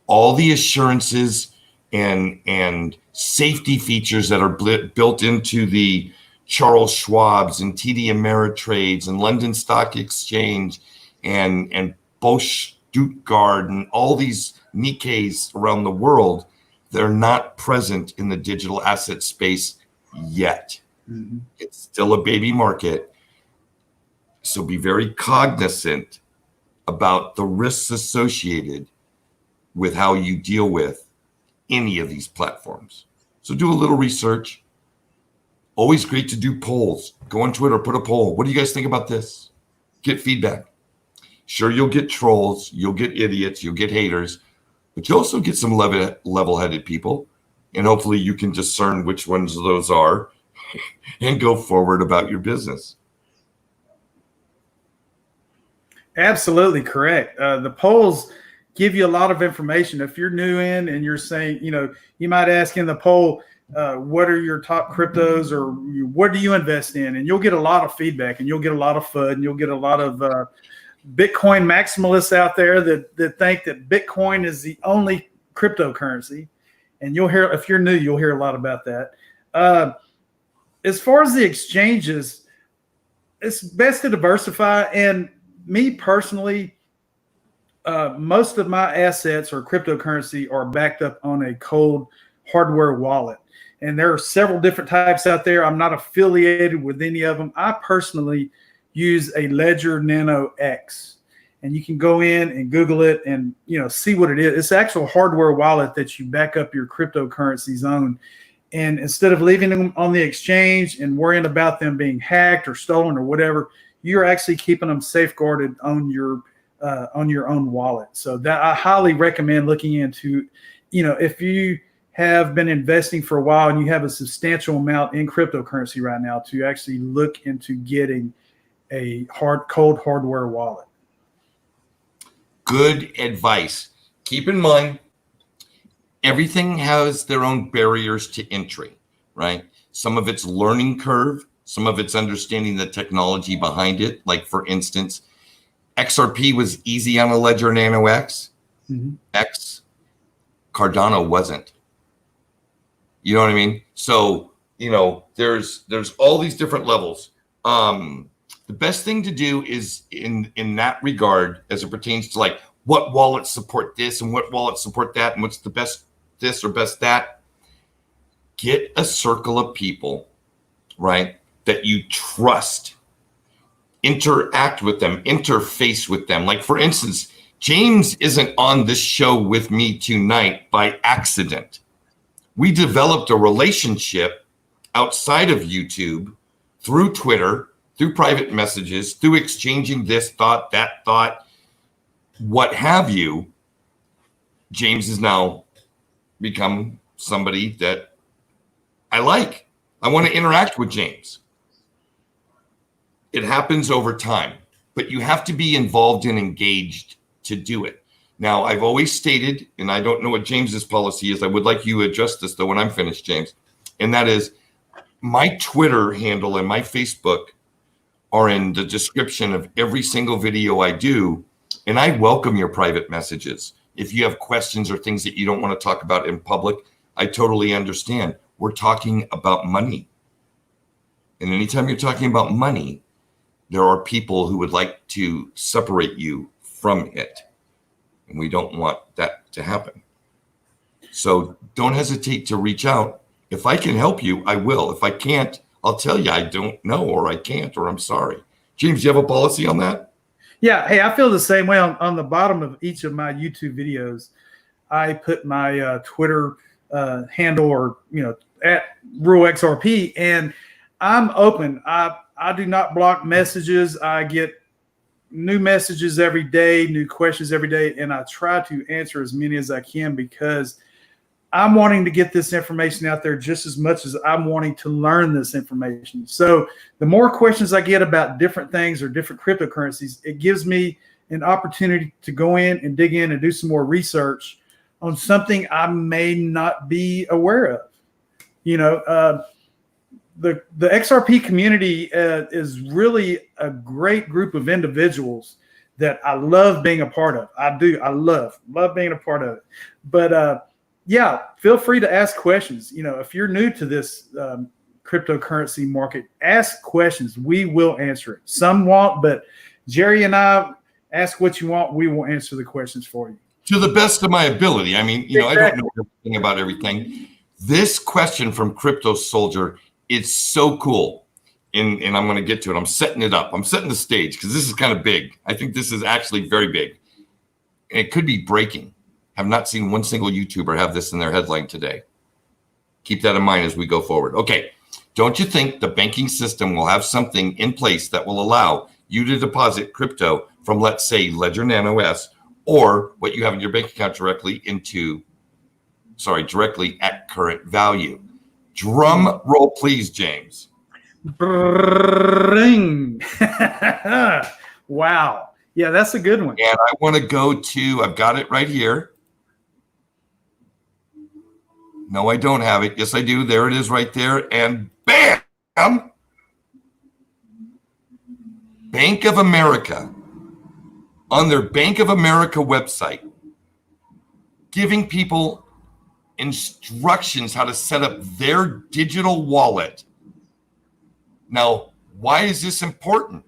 All the assurances and safety features that are built into the Charles Schwab's and TD Ameritrades and London Stock Exchange and Bosch Stuttgart and all these Nikkeis around the world, they're not present in the digital asset space yet. Mm-hmm. It's still a baby market. So be very cognizant about the risks associated with how you deal with any of these platforms. So do a little research. Always great to do polls. Go on Twitter, put a poll. What do you guys think about this? Get feedback. Sure, you'll get trolls, you'll get idiots, you'll get haters, but you also get some level-headed people, and hopefully you can discern which ones those are and go forward about your business. Absolutely correct. The polls give you a lot of information. If you're new in and you're saying, you might ask in the poll, what are your top cryptos or what do you invest in? And you'll get a lot of feedback and you'll get a lot of FUD and you'll get a lot of Bitcoin maximalists out there that think that Bitcoin is the only cryptocurrency. And you'll hear, if you're new, you'll hear a lot about that. As far as the exchanges, it's best to diversify. And me personally, most of my assets or cryptocurrency are backed up on a cold hardware wallet. And there are several different types out there. I'm not affiliated with any of them. I personally use a Ledger Nano X. And you can go in and Google it and see what it is. It's actual hardware wallet that you back up your cryptocurrencies on. And instead of leaving them on the exchange and worrying about them being hacked or stolen or whatever, you're actually keeping them safeguarded on your own wallet. So that I highly recommend looking into, if you have been investing for a while and you have a substantial amount in cryptocurrency right now, to actually look into getting a cold hardware wallet. Good advice. Keep in mind, everything has their own barriers to entry, right? Some of it's learning curve, some of it's understanding the technology behind it. Like, for instance, XRP was easy on a Ledger Nano X. Mm-hmm. Cardano wasn't. You know what I mean? So, there's all these different levels. The best thing to do is in that regard, as it pertains to like what wallets support this and what wallets support that and what's the best this or best that, get a circle of people, right, that you trust. Interact with them, interface with them. Like, for instance, James isn't on this show with me tonight by accident. We developed a relationship outside of YouTube through Twitter, through private messages, through exchanging this thought, that thought, what have you. James has now become somebody that I like. I want to interact with James. It happens over time, but you have to be involved and engaged to do it. Now, I've always stated, and I don't know what James's policy is. I would like you to address this, though, when I'm finished, James. And that is, my Twitter handle and my Facebook are in the description of every single video I do. And I welcome your private messages. If you have questions or things that you don't want to talk about in public, I totally understand. We're talking about money. And anytime you're talking about money, there are people who would like to separate you from it. And we don't want that to happen. So don't hesitate to reach out. If I can help you, I will. If I can't, I'll tell you I don't know, or I can't, or I'm sorry. James, do you have a policy on that? Yeah. Hey, I feel the same way. On the bottom of each of my YouTube videos, I put my Twitter handle, or at Rural XRP, and I'm open. I do not block messages. I get new messages every day, new questions every day, and I try to answer as many as I can, because I'm wanting to get this information out there just as much as I'm wanting to learn this information. So the more questions I get about different things or different cryptocurrencies, it gives me an opportunity to go in and dig in and do some more research on something I may not be aware of. The XRP community is really a great group of individuals that I love being a part of. I do. I love being a part of it. But yeah, feel free to ask questions. If you're new to this cryptocurrency market, ask questions. We will answer it. Some won't, but Jerry and I, ask what you want. We will answer the questions for you. To the best of my ability. I mean, Exactly. I don't know everything about everything. This question from Crypto Soldier is so cool. And I'm going to get to it. I'm setting it up. I'm setting the stage because this is kind of big. I think this is actually very big. And it could be breaking. Have not seen one single YouTuber have this in their headline today. Keep that in mind as we go forward. Okay. Don't you think the banking system will have something in place that will allow you to deposit crypto from, let's say, Ledger Nano S, or what you have in your bank account directly at current value? Drum roll, please, James. Bring. Wow. Yeah, that's a good one. And I want to go to, I've got it right here. No, I don't have it. Yes, I do. There it is right there. And bam! Bank of America, on their Bank of America website, giving people instructions how to set up their digital wallet. Now, why is this important?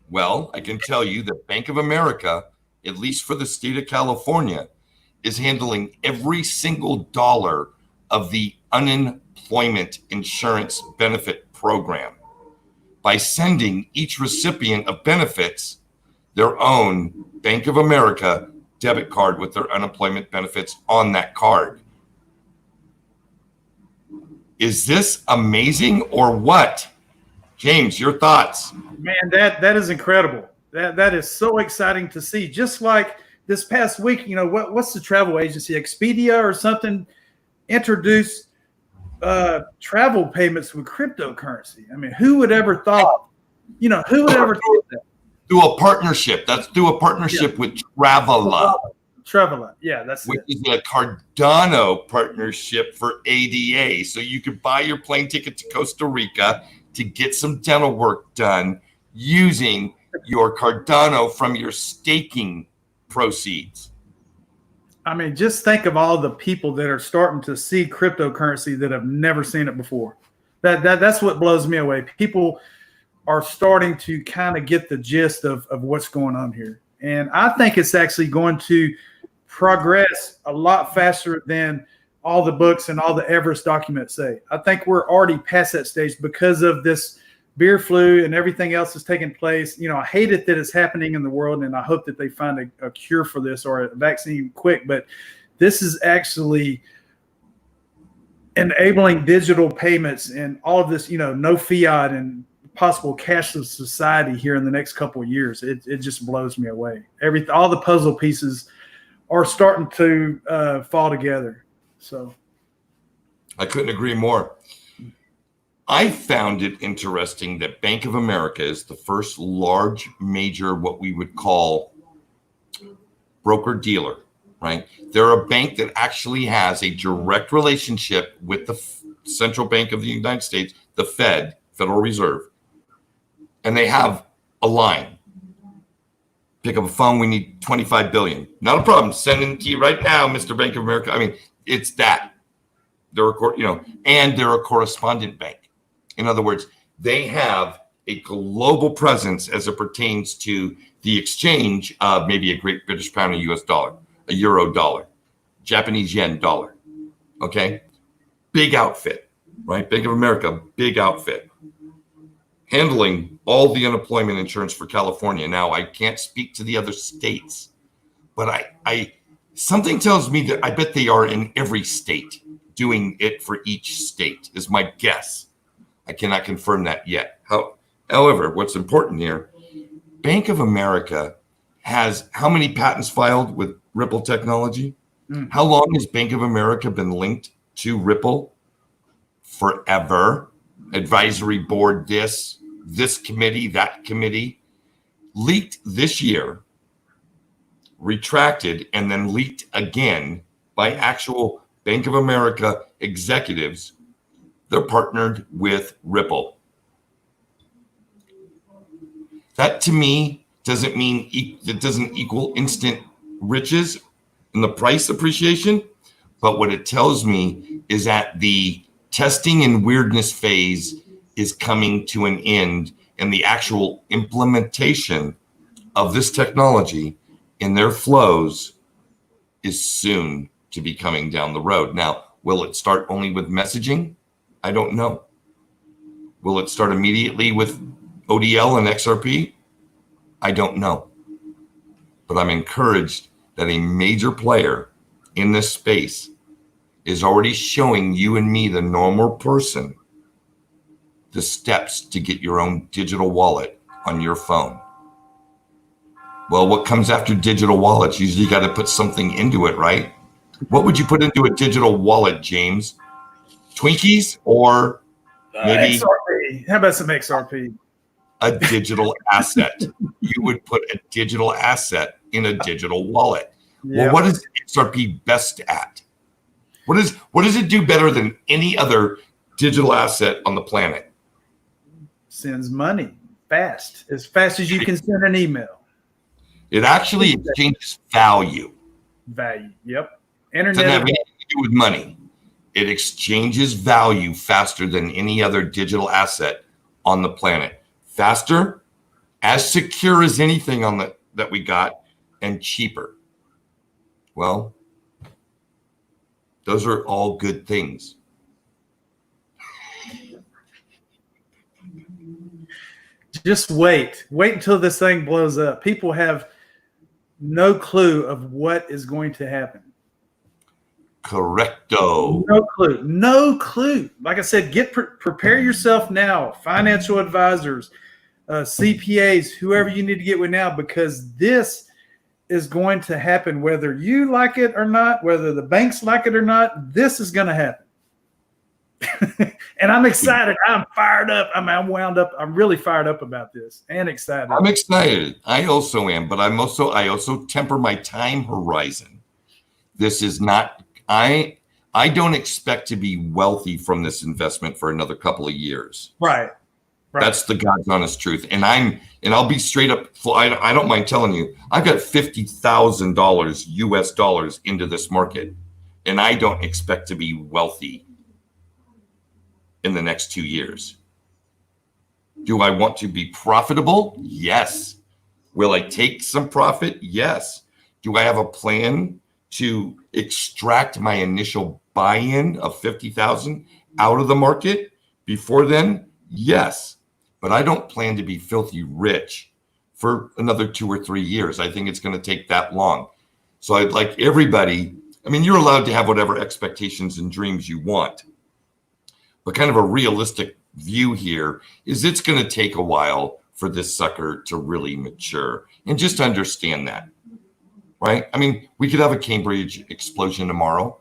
Well, I can tell you that Bank of America, at least for the state of California, is handling every single dollar of the unemployment insurance benefit program by sending each recipient of benefits their own Bank of America debit card with their unemployment benefits on that card. Is this amazing or what? James, your thoughts? Man, that is incredible. That is so exciting to see. Just like this past week, what's the travel agency, Expedia or something, introduced travel payments with cryptocurrency. I mean, who would ever thought? Who would ever thought that? Through a partnership. That's through a partnership with Travelodge. Travelodge. Yeah, that's which is a Cardano partnership for ADA. So you could buy your plane ticket to Costa Rica to get some dental work done using your Cardano from your staking proceeds. I mean, just think of all the people that are starting to see cryptocurrency that have never seen it before. That's what blows me away. People are starting to kind of get the gist of what's going on here. And I think it's actually going to progress a lot faster than all the books and all the Everest documents say. I think we're already past that stage because of this beer flu and everything else that's taking place. I hate it that it's happening in the world, and I hope that they find a cure for this or a vaccine quick. But this is actually enabling digital payments and all of this, no fiat and possible cashless society here in the next couple of years. It just blows me away. All the puzzle pieces are starting to fall together. So I couldn't agree more. I found it interesting that Bank of America is the first large major, what we would call broker dealer, right? They're a bank that actually has a direct relationship with the Central Bank of the United States, the Fed, Federal Reserve, and they have a line. Pick up a phone. We need 25 billion. Not a problem. Sending it to you right now, Mr. Bank of America. I mean, it's that. They're and they're a correspondent bank. In other words, they have a global presence as it pertains to the exchange of maybe a Great British Pound, a US dollar, a Euro dollar, Japanese yen dollar. Okay. Big outfit, right? Bank of America, big outfit. Handling all the unemployment insurance for California. Now, I can't speak to the other states, but I something tells me that I bet they are in every state doing it for each state is my guess. I cannot confirm that yet. However, what's important here, Bank of America has how many patents filed with Ripple technology? How long has Bank of America been linked to Ripple? Forever. Advisory board, this committee, that committee. Leaked this year, retracted, and then leaked again by actual Bank of America executives. They're partnered with Ripple. That to me doesn't mean that doesn't equal instant riches in the price appreciation, But what it tells me is that the testing and weirdness phase is coming to an end, and the actual implementation of this technology in their flows is soon to be coming down the road. Now, will it start only with messaging? I don't know. Will it start immediately with ODL and XRP? I don't know. But I'm encouraged that a major player in this space is already showing you and me, the normal person, the steps to get your own digital wallet on your phone. Well, what comes after digital wallets? Usually you got to put something into it, right? What would you put into a digital wallet, James? Twinkies or maybe XRP. How about some XRP? a digital asset? You would put a digital asset in a digital wallet. Yeah. Well, what is XRP best at? What does it do better than any other digital asset on the planet? Sends money fast as you can send an email. It actually exchanges value. Value. Yep. It doesn't Internet. have anything to do with money. It exchanges value faster than any other digital asset on the planet. Faster, as secure as anything on that we got, and cheaper. Well, those are all good things. Just wait until this thing blows up. People have no clue of what is going to happen. Correcto. No clue. Like I said, prepare yourself now. Financial advisors, CPAs, whoever you need to get with now, because this is going to happen whether you like it or not, whether the banks like it or not. This is going to happen. And I'm excited. I'm fired up. I'm wound up. I'm really fired up about this and excited. I'm excited. I also am, but I also temper my time horizon. This is not, I don't expect to be wealthy from this investment for another couple of years. Right. That's the God's honest truth. And I'll be straight up. I don't mind telling you, I've got $50,000 US dollars into this market, and I don't expect to be wealthy in the next 2 years. Do I want to be profitable? Yes. Will I take some profit? Yes. Do I have a plan to extract my initial buy-in of 50,000 out of the market before then? Yes. But I don't plan to be filthy rich for another 2 or 3 years. I think it's going to take that long. So I'd like everybody, you're allowed to have whatever expectations and dreams you want. But kind of a realistic view here is it's going to take a while for this sucker to really mature, and just understand that, right? We could have a Cambridge explosion tomorrow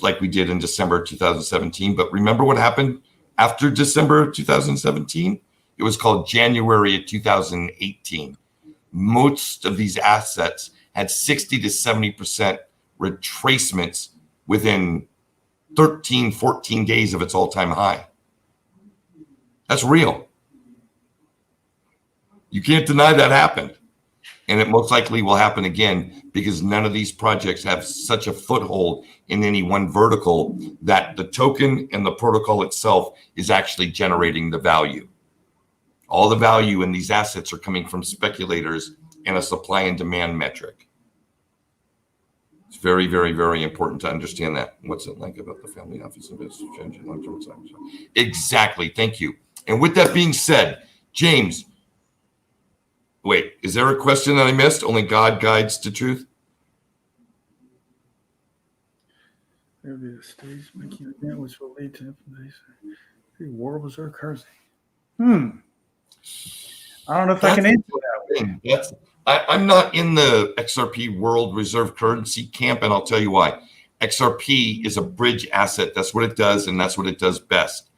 like we did in December 2017. But remember what happened after December 2017? It was called January of 2018. Most of these assets had 60 to 70% retracements within 13, 14 days of its all-time high. That's real. You can't deny that happened. And it most likely will happen again, because none of these projects have such a foothold in any one vertical that the token and the protocol itself is actually generating the value. All the value in these assets are coming from speculators and a supply and demand metric. It's very, very, very important to understand that. What's it like about the family office investors? Exactly. Thank you. And with that being said, James, wait, is there a question that I missed? Only God guides to truth? There will be a stage making an event which will lead to world reserve currency. I don't know if I can answer that. I'm not in the XRP world reserve currency camp, and I'll tell you why. XRP is a bridge asset. That's what it does, and that's what it does best.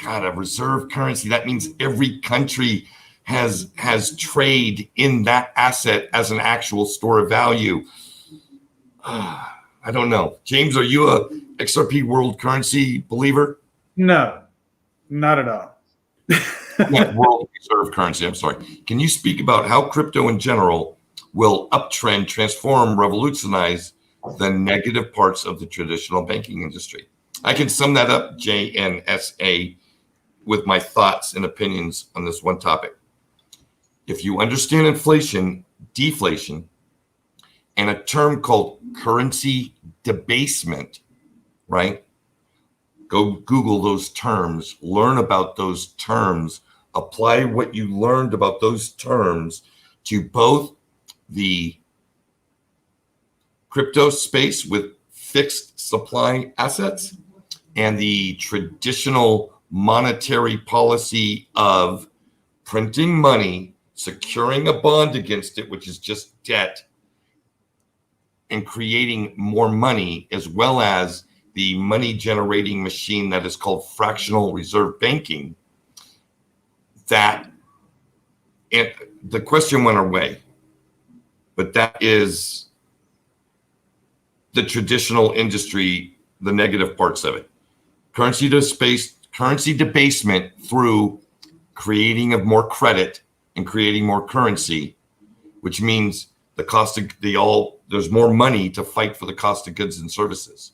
God, a reserve currency, that means every country has trade in that asset as an actual store of value. I don't know. James, are you a XRP world currency believer? No, not at all. World reserve currency, I'm sorry. Can you speak about how crypto in general will uptrend, transform, revolutionize the negative parts of the traditional banking industry. I can sum that up, JNSA, with my thoughts and opinions on this one topic. If you understand inflation, deflation, and a term called currency debasement, right? Go Google those terms, learn about those terms, apply what you learned about those terms to both the crypto space with fixed supply assets and the traditional monetary policy of printing money, securing a bond against it, which is just debt, and creating more money, as well as the money generating machine that is called fractional reserve banking. That, and the question went away, but that is the traditional industry, the negative parts of it. Currency debasement through creating of more credit and creating more currency, which means the cost of there's more money to fight for the cost of goods and services.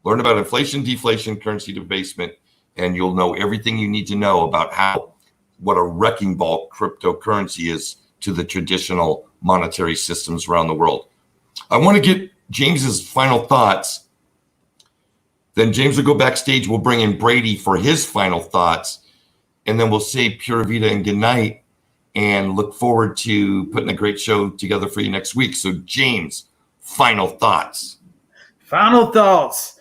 Learn about inflation, deflation, currency debasement, and you'll know everything you need to know about what a wrecking ball cryptocurrency is to the traditional monetary systems around the world. I want to get James's final thoughts. Then James will go backstage. We'll bring in Brady for his final thoughts, and then we'll say Pura Vida and good night, and look forward to putting a great show together for you next week. So, James, final thoughts. Final thoughts.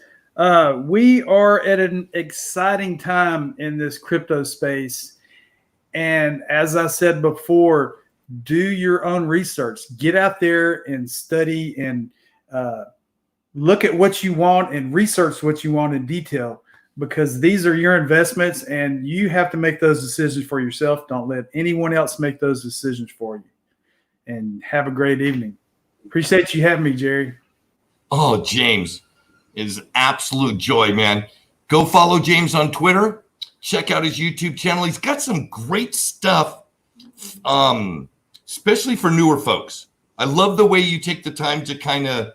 We are at an exciting time in this crypto space. And as I said before, do your own research. Get out there and study and look at what you want and research what you want in detail, because these are your investments and you have to make those decisions for yourself. Don't let anyone else make those decisions for you. And have a great evening. Appreciate you having me, Jerry. Oh, James, it is absolute joy, man. Go follow James on Twitter. Check out his YouTube channel. He's got some great stuff, especially for newer folks. I love the way you take the time to kind of,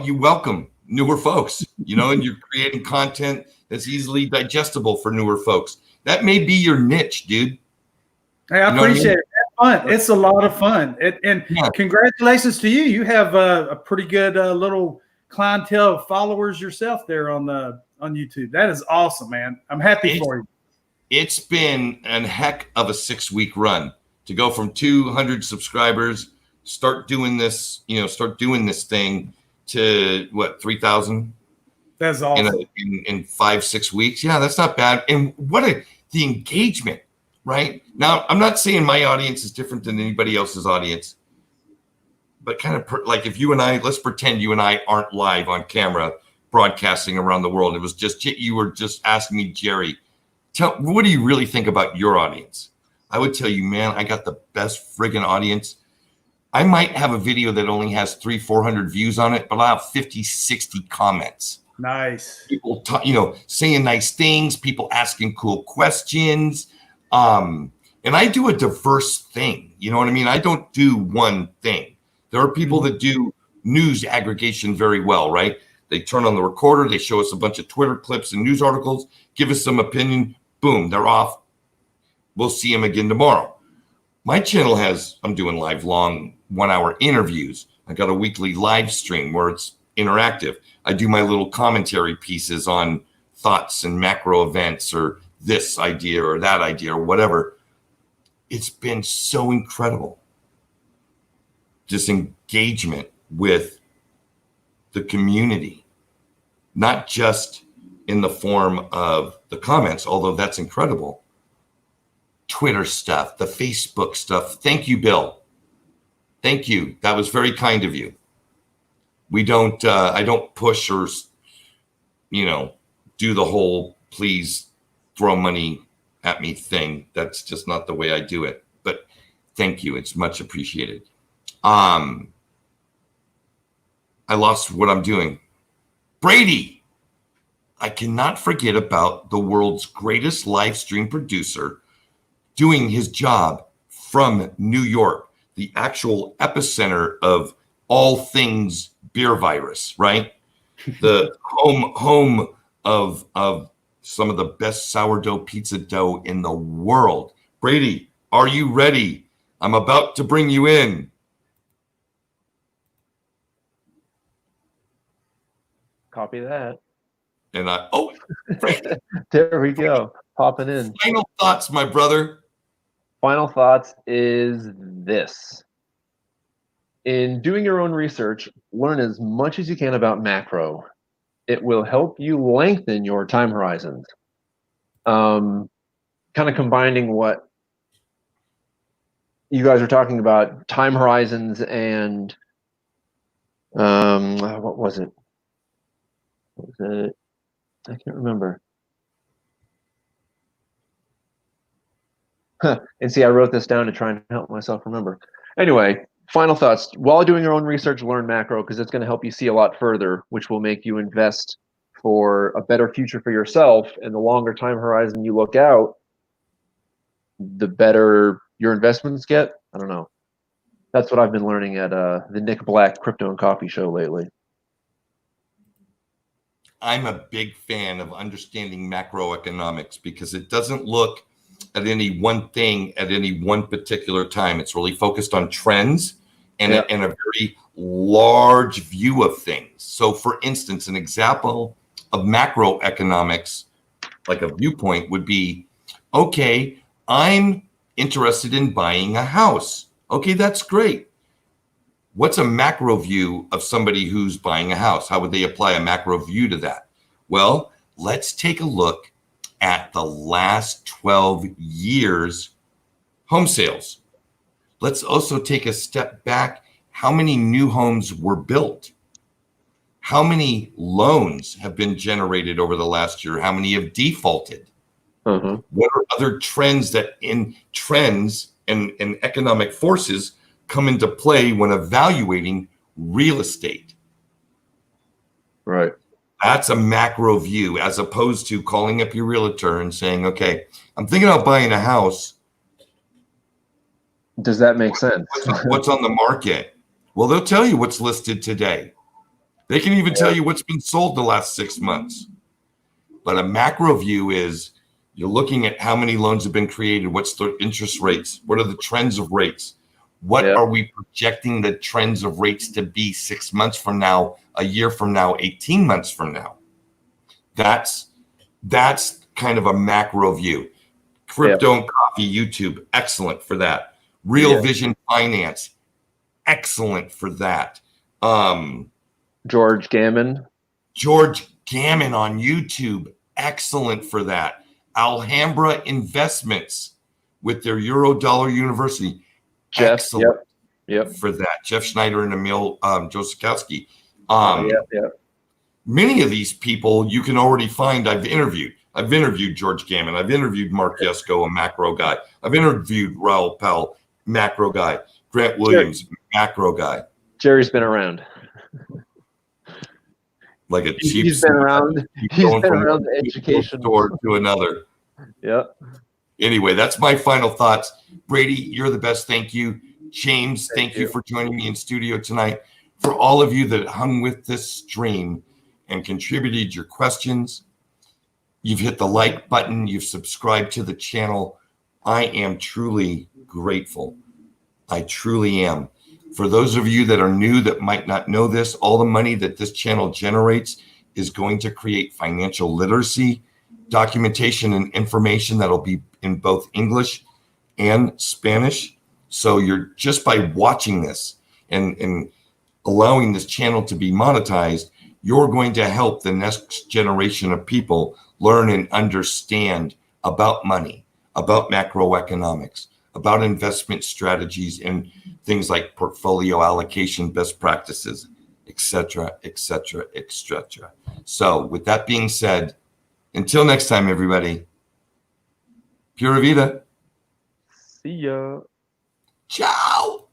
you welcome newer folks, and you're creating content that's easily digestible for newer folks. That may be your niche, dude. Hey, I appreciate it. Fun. It's a lot of fun. Congratulations to you. You have a pretty good little clientele of followers yourself there on YouTube. That is awesome, man. I'm happy for you. It's been a heck of a 6-week run to go from 200 subscribers, start doing this thing to 3,000. That's awesome. In 5-6 weeks. Yeah, that's not bad. And the engagement. Right now, I'm not saying my audience is different than anybody else's audience, but kind of like if you and I, let's pretend you and I aren't live on camera broadcasting around the world. It was just, you were just asking me, Jerry, what do you really think about your audience? I would tell you, man, I got the best friggin' audience. I might have a video that only has 300-400 views on it, but I'll have 50-60 comments. Nice. People, saying nice things, people asking cool questions. And I do a diverse thing. You know what I mean? I don't do one thing. There are people that do news aggregation very well, right? They turn on the recorder, they show us a bunch of Twitter clips and news articles, give us some opinion, boom, they're off. We'll see them again tomorrow. My channel I'm doing long 1-hour interviews. I got a weekly live stream where it's interactive. I do my little commentary pieces on thoughts and macro events or this idea or that idea or whatever. It's been so incredible. This engagement with the community, not just in the form of the comments, although that's incredible. Twitter stuff, the Facebook stuff. Thank you, Bill. Thank you. That was very kind of you. I don't push or, do the whole please throw money at me thing. That's just not the way I do it. But thank you. It's much appreciated. I lost what I'm doing. Brady. I cannot forget about the world's greatest live stream producer doing his job from New York, the actual epicenter of all things beer virus, right? The home of some of the best sourdough pizza dough in the world. Brady, are you ready? I'm about to bring you in. Copy that. And There we go. Popping in. final thoughts, my brother. Final thoughts is this. In doing your own research, learn as much as you can about macro. It will help you lengthen your time horizons. Kind of combining what you guys are talking about, time horizons and what was it? I can't remember. And see, I wrote this down to try and help myself remember. Anyway, final thoughts. While doing your own research, learn macro because it's going to help you see a lot further, which will make you invest for a better future for yourself. And the longer time horizon you look out, the better your investments get. I don't know. That's what I've been learning at the Nick Black Crypto and Coffee Show lately. I'm a big fan of understanding macroeconomics because it doesn't look at any one thing at any one particular time. It's really focused on trends and, a very large view of things. So for instance, an example of macroeconomics, like a viewpoint would be, okay, I'm interested in buying a house. Okay, that's great. What's a macro view of somebody who's buying a house? How would they apply a macro view to that? Well, let's take a look at the last 12 years home sales. Let's also take a step back. How many new homes were built? How many loans have been generated over the last year? How many have defaulted? What are other trends and economic forces come into play when evaluating real estate? Right. That's a macro view as opposed to calling up your realtor and saying, okay, I'm thinking about buying a house. Does that make sense? What's on the market? Well, they'll tell you what's listed today. They can even tell you what's been sold the last 6 months. But a macro view is you're looking at how many loans have been created. What's the interest rates? What are the trends of rates? What are we projecting the trends of rates to be 6 months from now, a year from now, 18 months from now? That's kind of a macro view. Crypto and Coffee YouTube, excellent for that. Real Vision Finance, excellent for that. George Gammon on YouTube, excellent for that. Alhambra Investments with their Eurodollar University, Jeff, excellent for that. Jeff Schneider and Emil Josikowski. Many of these people you can already find. I've interviewed George Gammon. I've interviewed Mark Yesko, a macro guy. I've interviewed Raoul Powell, macro guy. Grant Williams, macro guy. Jerry's been around. Like a cheap. He's been around. He's been around the education store to another. Yeah. Anyway, that's my final thoughts. Brady, you're the best. Thank you. James, thank you for joining me in studio tonight. For all of you that hung with this stream and contributed your questions, you've hit the like button, you've subscribed to the channel. I am truly grateful. I truly am. For those of you that are new that might not know this, all the money that this channel generates is going to create financial literacy, documentation, and information that'll be in both English and Spanish. So you're just by watching this and allowing this channel to be monetized, you're going to help the next generation of people learn and understand about money, about macroeconomics, about investment strategies and things like portfolio allocation, best practices, etc., etc., etc. So with that being said, until next time, everybody, Pura Vida. See ya. Ciao.